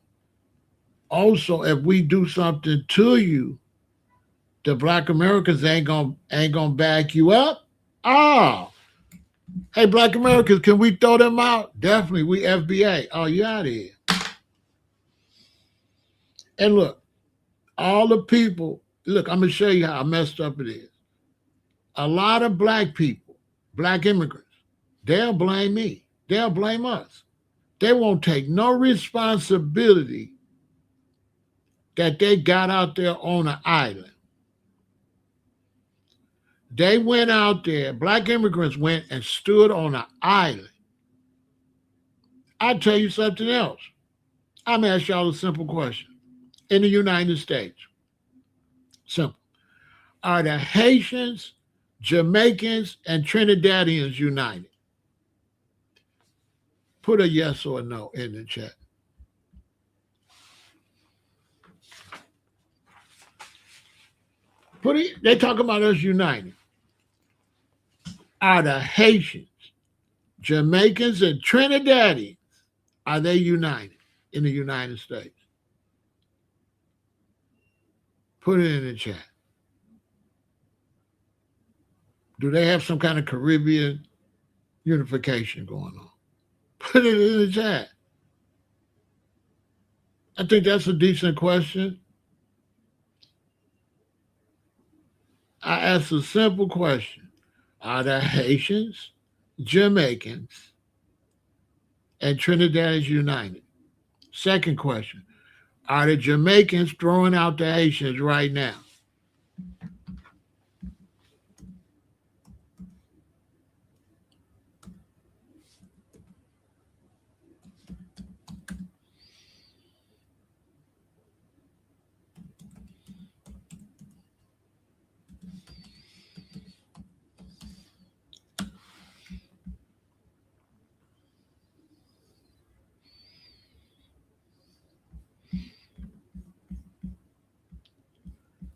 Also, if we do something to you, the Black Americans ain't gonna back you up. Oh, hey, Black Americans, can we throw them out? Definitely, we FBA. Oh, you out of here. And look, all the people. Look, I'm gonna show you how messed up it is. A lot of black people, black immigrants, they'll blame me. They'll blame us. They won't take no responsibility that they got out there on an island. They went out there, black immigrants went and stood on an island. I'll tell you something else. I'm gonna ask y'all a simple question. In the United States, simple. Are the Haitians, Jamaicans, and Trinidadians united? Put a yes or a no in the chat. They talk about us uniting. Are the Haitians, Jamaicans, and Trinidadians, are they united in the United States? Put it in the chat. Do they have some kind of Caribbean unification going on? Put it in the chat. I think that's a decent question. I asked a simple question. Are the Haitians, Jamaicans, and Trinidadians united? Second question. Are the Jamaicans throwing out the Haitians right now?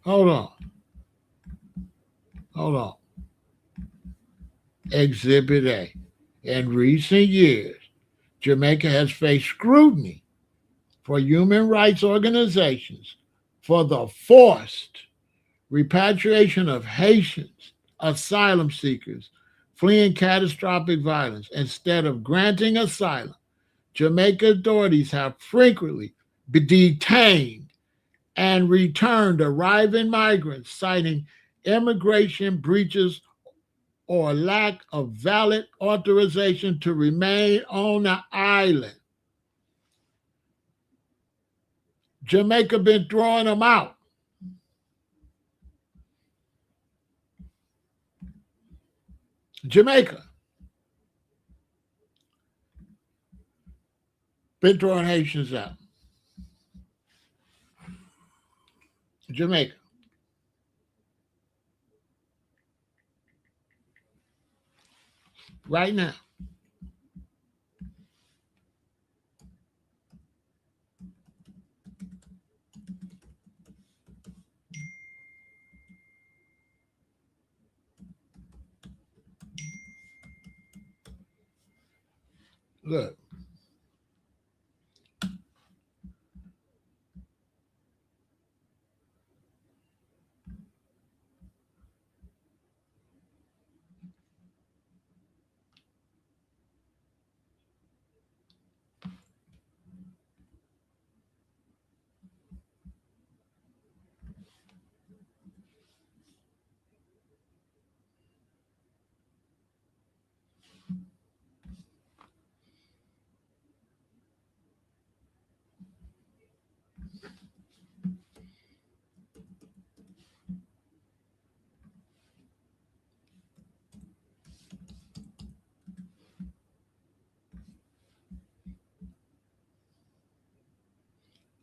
Hold on. Hold on. Exhibit A. In recent years, Jamaica has faced scrutiny for human rights organizations for the forced repatriation of Haitians, asylum seekers fleeing catastrophic violence. Instead of granting asylum, Jamaica authorities have frequently been detained and returned arriving migrants, citing immigration breaches or lack of valid authorization to remain on the island. Jamaica been throwing them out. Jamaica been throwing Haitians out. Jamaica. Right now. Look.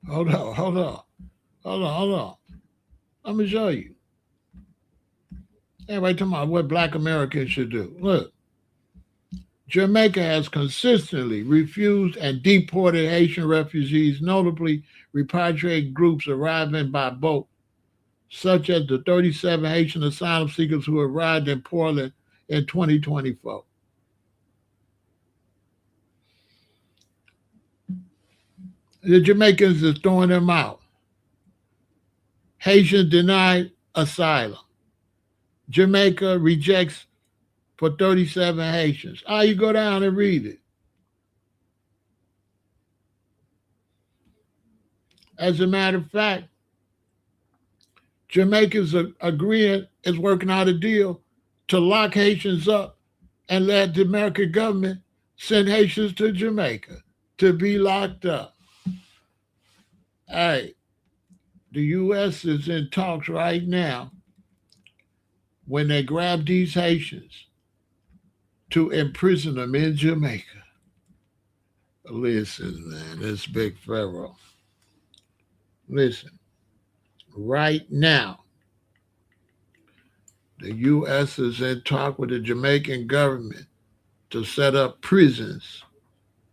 Hold on. Let me show you. Everybody talking about what black Americans should do. Look, Jamaica has consistently refused and deported Haitian refugees, notably repatriated groups arriving by boat, such as the 37 Haitian asylum seekers who arrived in Portland in 2024. The Jamaicans is throwing them out. Haitians denied asylum. Jamaica rejects for 37 Haitians. You go down and read it. As a matter of fact, Jamaica's agreeing is working out a deal to lock Haitians up and let the American government send Haitians to Jamaica to be locked up. Hey, the U.S. is in talks right now when they grab these Haitians to imprison them in Jamaica. Listen, man, this big Pharaoh. Listen, right now, the U.S. is in talk with the Jamaican government to set up prisons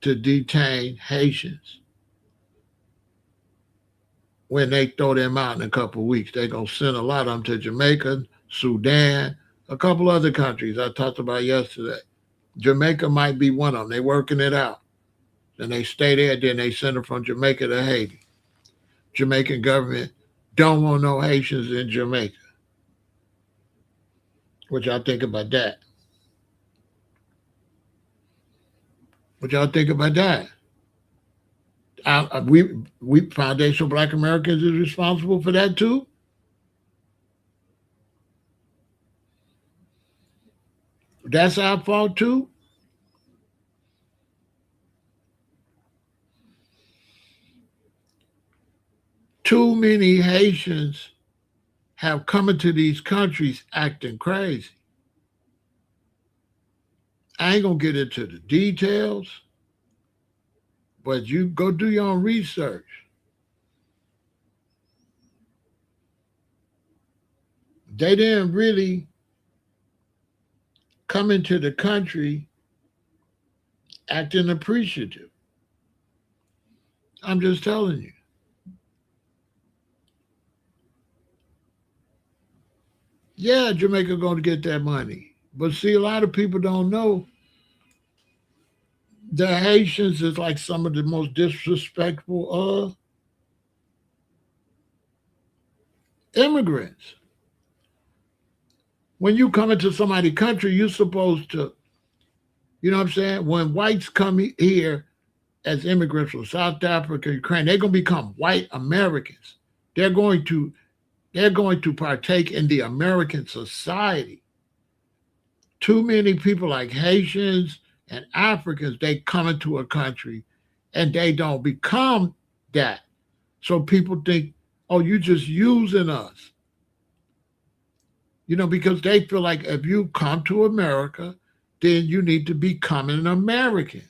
to detain Haitians. When they throw them out in a couple of weeks, they're going to send a lot of them to Jamaica, Sudan, a couple other countries I talked about yesterday. Jamaica might be one of them. They're working it out. Then they stay there, then they send them from Jamaica to Haiti. Jamaican government don't want no Haitians in Jamaica. What y'all think about that? What y'all think about that? We Foundational Black Americans is responsible for that too. That's our fault too. Too many Haitians have come into these countries acting crazy. I ain't gonna get into the details, but you go do your own research. They didn't really come into the country acting appreciative. I'm just telling you. Yeah, Jamaica going to get that money. But see, a lot of people don't know the Haitians is like some of the most disrespectful immigrants. When you come into somebody's country, you're supposed to, you know what I'm saying? When whites come here as immigrants from South Africa, Ukraine, they're going to become white Americans. They're going to partake in the American society. Too many people like Haitians and Africans, they come into a country and they don't become that. So people think, oh, you just using us. Because they feel like if you come to America, then you need to become an American.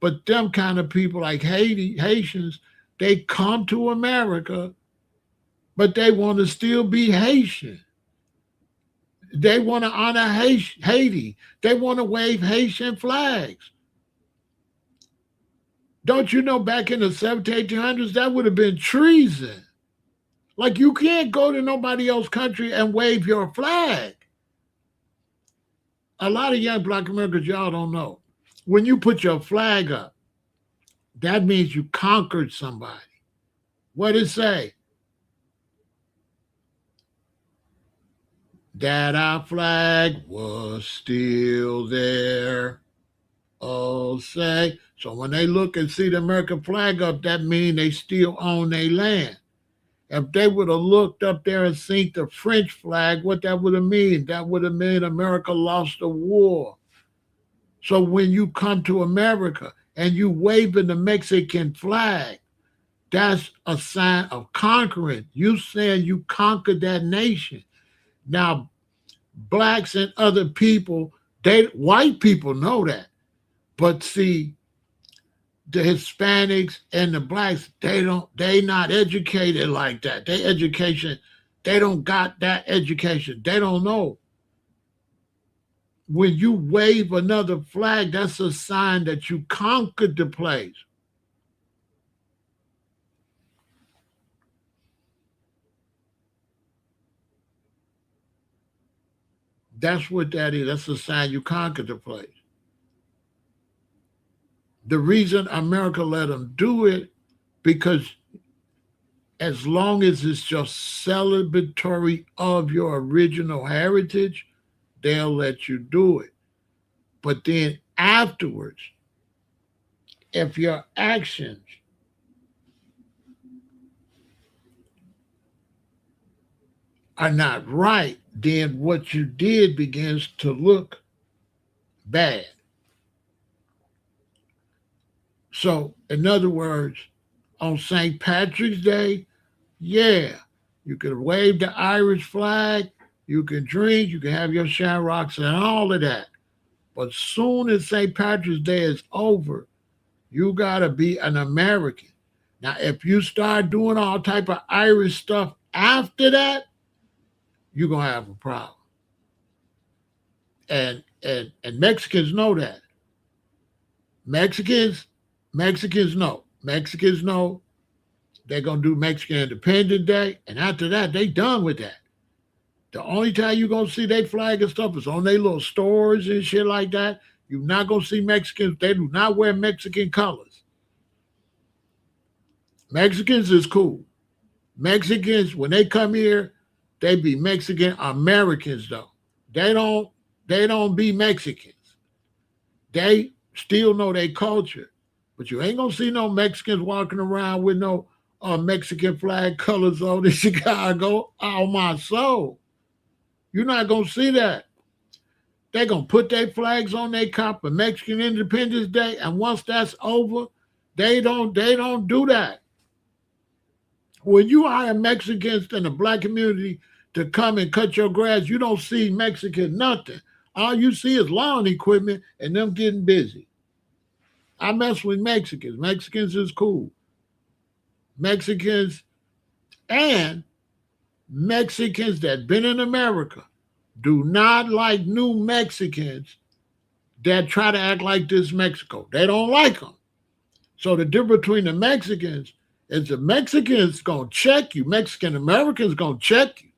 But them kind of people like Haitians, they come to America, but they want to still be Haitian. They want to honor Haiti. They want to wave Haitian flags. Don't you know back in the 1700s, that would have been treason. Like you can't go to nobody else's country and wave your flag. A lot of young Black Americans, y'all don't know. When you put your flag up, that means you conquered somebody. What did it say? That our flag was still there. Oh, say. So when they look and see the American flag up, that means they still own their land. If they would have looked up there and seen the French flag, what that would have mean? That would have meant America lost the war. So when you come to America and you waving the Mexican flag, that's a sign of conquering. You saying you conquered that nation. Now, blacks and other people, white people know that. But see, the Hispanics and the blacks, they not educated like that. They don't got that education. They don't know. When you wave another flag, that's a sign that you conquered the place. That's what that is. That's a sign you conquered the place. The reason America let them do it because as long as it's just celebratory of your original heritage, they'll let you do it. But then afterwards, if your actions are not right, then what you did begins to look bad. So, in other words, on St. Patrick's Day, yeah, you can wave the Irish flag, you can drink, you can have your shamrocks and all of that. But soon as St. Patrick's Day is over, you gotta be an American. Now, if you start doing all type of Irish stuff after that, you're gonna have a problem. And Mexicans know that. Mexicans, Mexicans know. Mexicans know they're gonna do Mexican Independence Day, and after that, they done with that. The only time you're gonna see their flag and stuff is on their little stores and shit like that. You're not gonna see Mexicans, they do not wear Mexican colors. Mexicans is cool. Mexicans, when they come here, they be Mexican Americans though. They don't they don't be Mexicans. They still know their culture. But you ain't gonna see no Mexicans walking around with no Mexican flag colors on in Chicago. Oh my soul. You're not gonna see that. They're gonna put their flags on their car for Mexican Independence Day, and once that's over, they don't do that. When you hire Mexicans in the black community to come and cut your grass, you don't see Mexican nothing. All you see is lawn equipment and them getting busy. I mess with Mexicans. Mexicans is cool. Mexicans and Mexicans that been in America do not like new Mexicans that try to act like this Mexico. They don't like them. So the difference between the Mexicans is the Mexicans gonna check you. Mexican Americans gonna check you.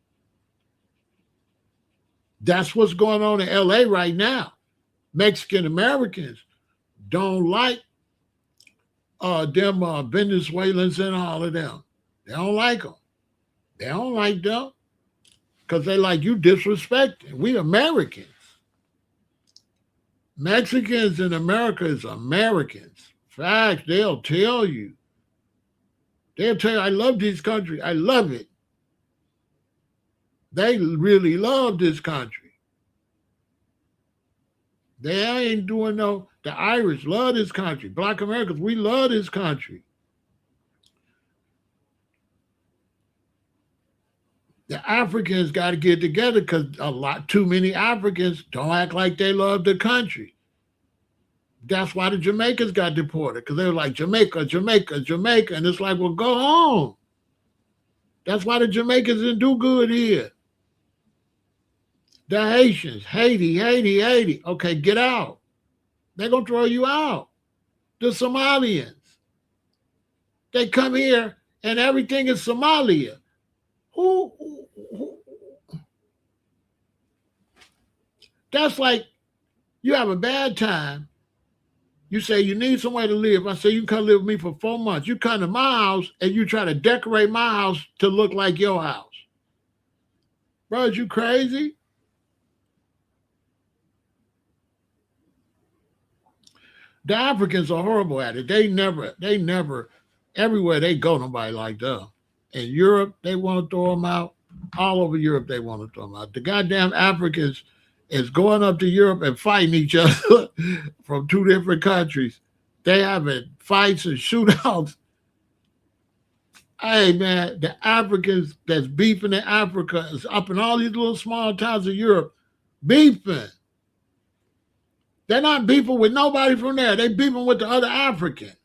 That's what's going on in LA right now. Mexican Americans don't like them Venezuelans and all of them. They don't like them. They don't like them because they like you disrespecting. We Americans. Mexicans in America is Americans. Facts, they'll tell you. They'll tell you, I love this country. I love it. They really love this country. They ain't doing no, the Irish love this country. Black Americans, we love this country. The Africans got to get together because too many Africans don't act like they love the country. That's why the Jamaicans got deported, because they were like, Jamaica, Jamaica, Jamaica. And it's like, well, go home. That's why the Jamaicans didn't do good here. The Haitians, Haiti, Haiti, Haiti. Okay, get out. They're going to throw you out. The Somalians. They come here and everything is Somalia. Who? That's like you have a bad time. You say you need somewhere to live. I say you can come live with me for 4 months. You come to my house and you try to decorate my house to look like your house. Bro, is you crazy? The Africans are horrible at it. They never, everywhere they go, nobody like them. In Europe, they want to throw them out. All over Europe, they want to throw them out. The goddamn Africans is going up to Europe and fighting each other from 2 different countries. They having fights and shootouts. Hey, man, the Africans that's beefing in Africa is up in all these little small towns of Europe beefing. They're not beefing with nobody from there. They beefing with the other Africans.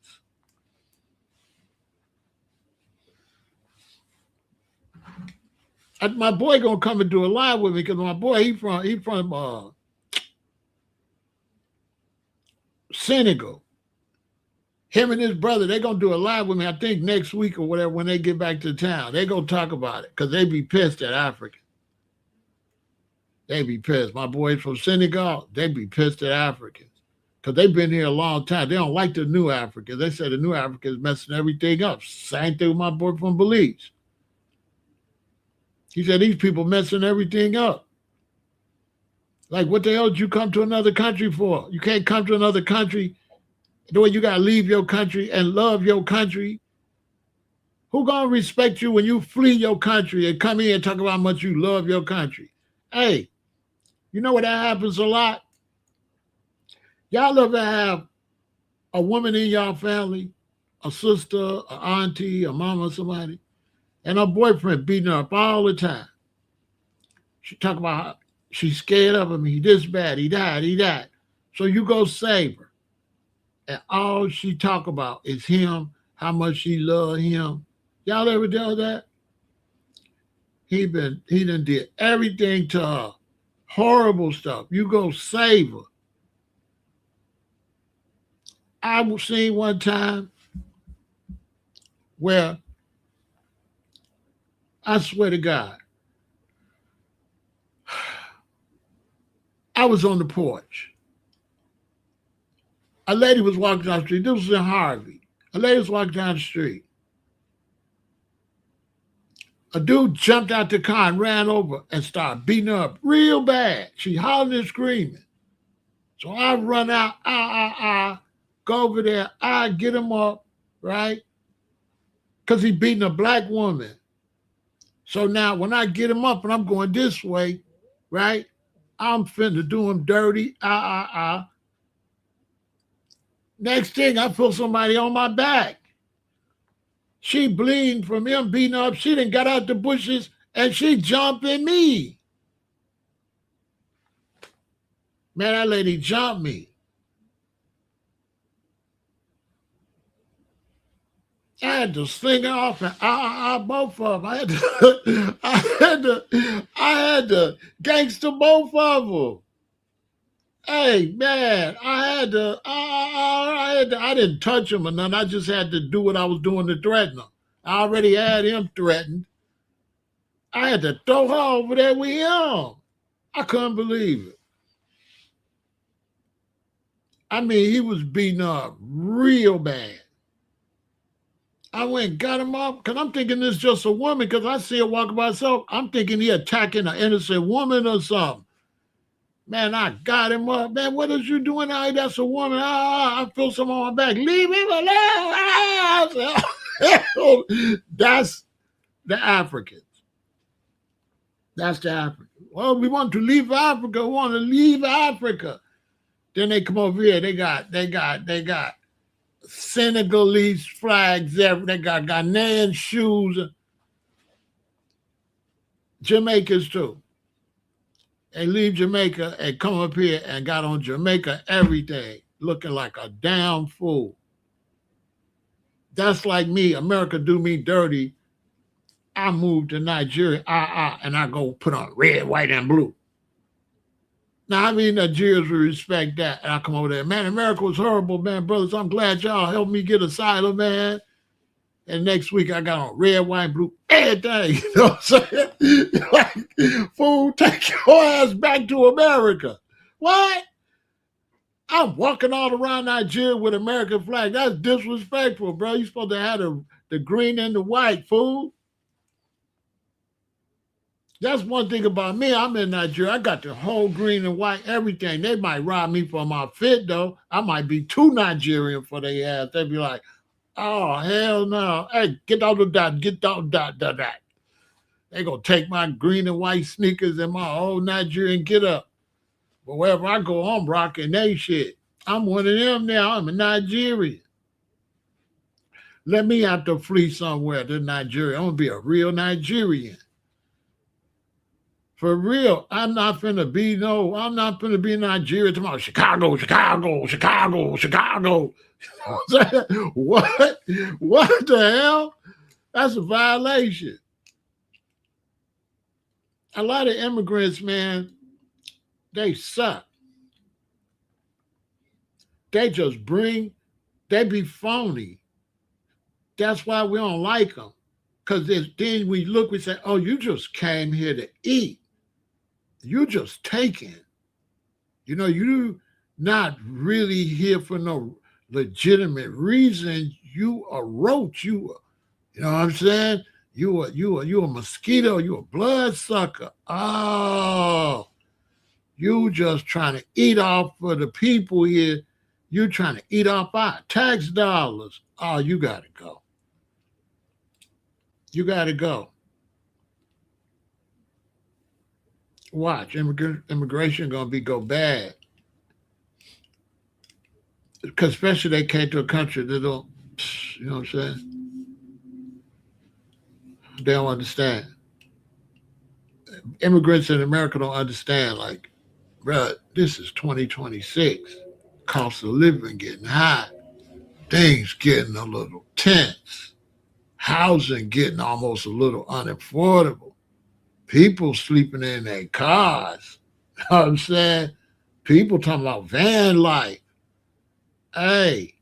My boy gonna come and do a live with me because my boy he from Senegal. Him and his brother, they gonna do a live with me. I think next week or whatever when they get back to town. They gonna talk about it because they be pissed at Africans. They be pissed. My boys from Senegal, they be pissed at Africans because they've been here a long time. They don't like the new Africans. They say the new Africa is messing everything up. Same thing with my boy from Belize. He said these people messing everything up. Like, what the hell did you come to another country for? You can't come to another country the way you got to leave your country and love your country. Who gonna respect you when you flee your country and come here and talk about how much you love your country? Hey, you know what that happens a lot? Y'all ever have a woman in y'all family, a sister, a auntie, a mama, somebody, and her boyfriend beating her up all the time. She talk about how she's scared of him. He this bad. He died. So you go save her. And all she talk about is him, how much she love him. Y'all ever do that? He done did everything to her. Horrible stuff. You go save her. I seen one time where I swear to God, I was on the porch. A lady was walking down the street. This was in Harvey. A lady was walking down the street. A dude jumped out the car and ran over and started beating her up real bad. She hollering and screaming. So I run out, go over there, I get him up, right? Because he beating a black woman. So now when I get him up and I'm going this way, right? I'm finna do him dirty, Next thing, I feel somebody on my back. She bleeding from him beating up. She done got out the bushes and she jumping me. Man, that lady jumped me. I had to sling her off and both of them. I had to gangster both of them. Hey man, I didn't touch him or nothing. I just had to do what I was doing to threaten him. I already had him threatened. I had to throw her over there with him. I couldn't believe it. I mean, he was beaten up real bad. I went and got him up because I'm thinking this is just a woman because I see her walking by herself. I'm thinking he attacking an innocent woman or something. Man, I got him up. Man, what is you doing out here? That's a woman. I feel something on my back. Leave him alone. That's the Africans. That's the Africans. Well, we want to leave Africa. We want to leave Africa. Then they come over here. They got Senegalese flags there. They got Ghanaian shoes. Jamaicans too. They leave Jamaica and come up here and got on Jamaica everything, looking like a damn fool. That's like me. America do me dirty. I move to Nigeria, and I go put on red, white, and blue. Now, I mean, Nigerians will respect that. And I come over there. Man, America was horrible, man. Brothers, I'm glad y'all helped me get asylum, man. And next week, I got on red, white, blue, everything. You know what I'm saying? Like, fool, take your ass back to America. What? I'm walking all around Nigeria with American flag. That's disrespectful, bro. You're supposed to have the green and the white, fool. That's one thing about me. I'm in Nigeria. I got the whole green and white, everything. They might rob me for my fit, though. I might be too Nigerian for their ass. They'd be like, oh, hell no. Hey, get out of that. Get out of that. They gonna take my green and white sneakers and my old Nigerian get up. But wherever I go, I'm rocking they shit. I'm one of them now. I'm a Nigerian. Let me have to flee somewhere to Nigeria. I'm gonna be a real Nigerian. For real, I'm not finna be in Nigeria tomorrow. Chicago. What? What the hell? That's a violation. A lot of immigrants, man, they suck. They be phony. That's why we don't like them. Because then we look, we say, oh, you just came here to eat. You just taking. You know, not really here for no legitimate reason. You a roach. You know what I'm saying? You a mosquito. You a bloodsucker. Oh, you just trying to eat off for the people here. You trying to eat off our tax dollars. Oh, you gotta go. You gotta go. Watch immigration gonna be go bad because especially they came to a country that don't. You know what I'm saying? They don't understand. Immigrants in America don't understand. Like, bruh, this is 2026. Cost of living getting high. Things getting a little tense. Housing getting almost a little unaffordable. People sleeping in their cars. You know what I'm saying? People talking about van life. Hey,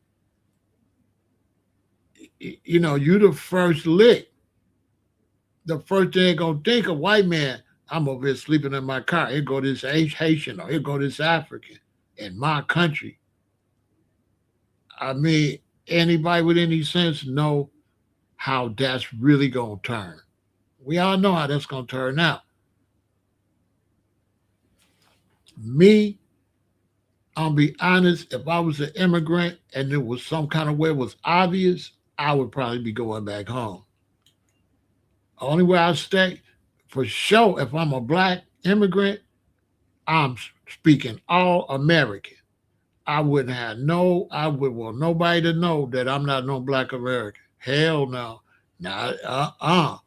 you know, you the first lick. The first thing they gonna think a white man, I'm over here sleeping in my car. Here go this Haitian or here go this African in my country. I mean, anybody with any sense know how that's really gonna turn. We all know how that's gonna turn out. Me, I'll be honest, if I was an immigrant and there was some kind of way it was obvious, I would probably be going back home. Only way I stay, for sure, if I'm a black immigrant, I'm speaking all American. I wouldn't have no, I would want nobody to know that I'm not no black American. Hell no. Nah,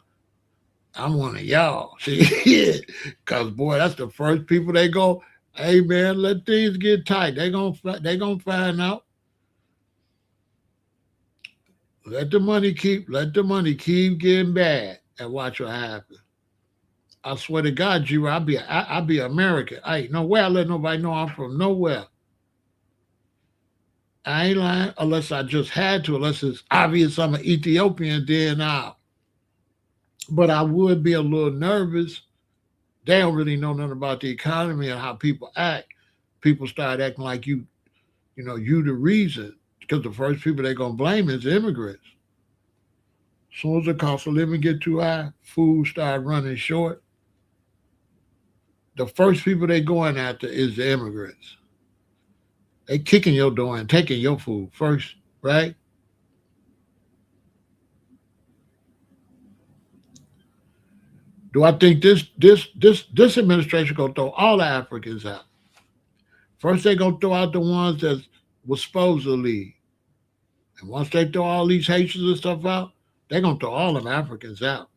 I'm one of y'all. See, because boy, that's the first people they go. Hey man, let things get tight. They gonna find out. Let the money keep getting bad, and watch what happens. I swear to God, G, I'll be American. I ain't nowhere I let nobody know I'm from nowhere. I ain't lying unless I just had to, unless it's obvious I'm an Ethiopian, then out. But I would be a little nervous. They don't really know nothing about the economy and how people act. People start acting like you the reason. Because the first people they're gonna blame is immigrants. As soon as the cost of living get too high, food start running short. The first people they going after is the immigrants. They kicking your door and taking your food first, right? Do I think this administration gonna throw all the Africans out? First they gonna throw out the ones that was supposed to leave. And once they throw all these Haitians and stuff out, they're gonna throw all them Africans out.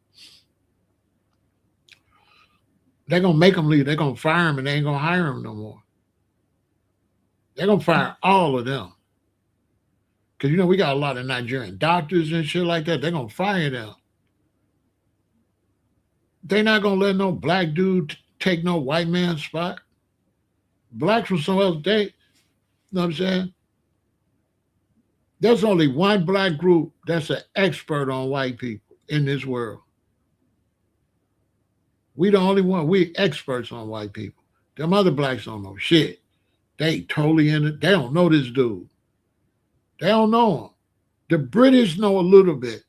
They're gonna make them leave. They're gonna fire them and they ain't gonna hire them no more. They're gonna fire all of them. Cause we got a lot of Nigerian doctors and shit like that. They're gonna fire them. They're not gonna let no black dude take no white man's spot. Blacks from somewhere else, they, you know what I'm saying? There's only one black group that's an expert on white people in this world. We the only one. We experts on white people. Them other blacks don't know shit. They totally in it. They don't know this dude. They don't know him. The British know a little bit,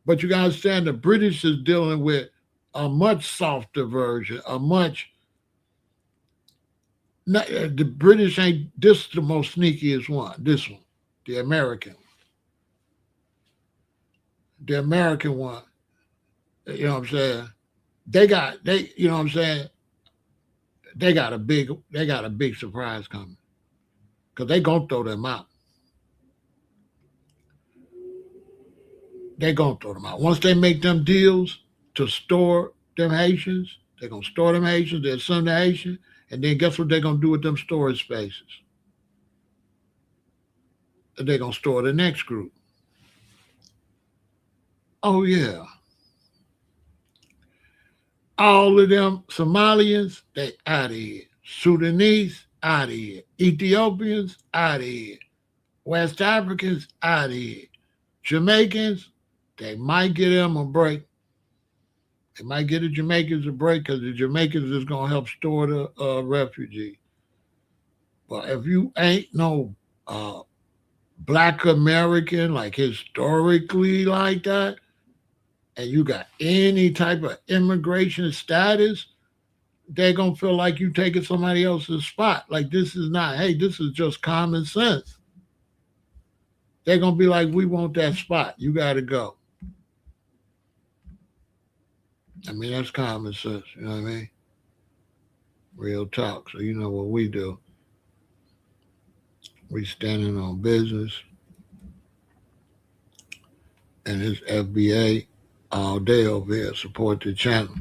but you gotta understand the British is dealing with a much softer version, a much the British ain't this the most sneakiest one. This one, the American, the American one. You know what I'm saying? You know what I'm saying? They got a big surprise coming because they gonna throw them out. They gonna throw them out once they make them deals to store them Haitians. They gonna store them Haitians. They'll send the Haitian, and then guess what they gonna do with them storage spaces? They gonna store the next group. Oh yeah, all of them Somalians, they out of here. Sudanese, out of here. Ethiopians, out of here. West Africans, out of here. Jamaicans, they might get them a break. They might get the Jamaicans a break because the Jamaicans is going to help store the refugees. Well, if you ain't no uh, black American, like historically like that, and you got any type of immigration status, they're gonna feel like you taking somebody else's spot. Like this is not, hey, this is just common sense. They're gonna be like, we want that spot. You gotta go. I mean, that's common sense, you know what I mean? Real talk. So you know what we do. We standing on business and it's FBA all day over here. Support the channel.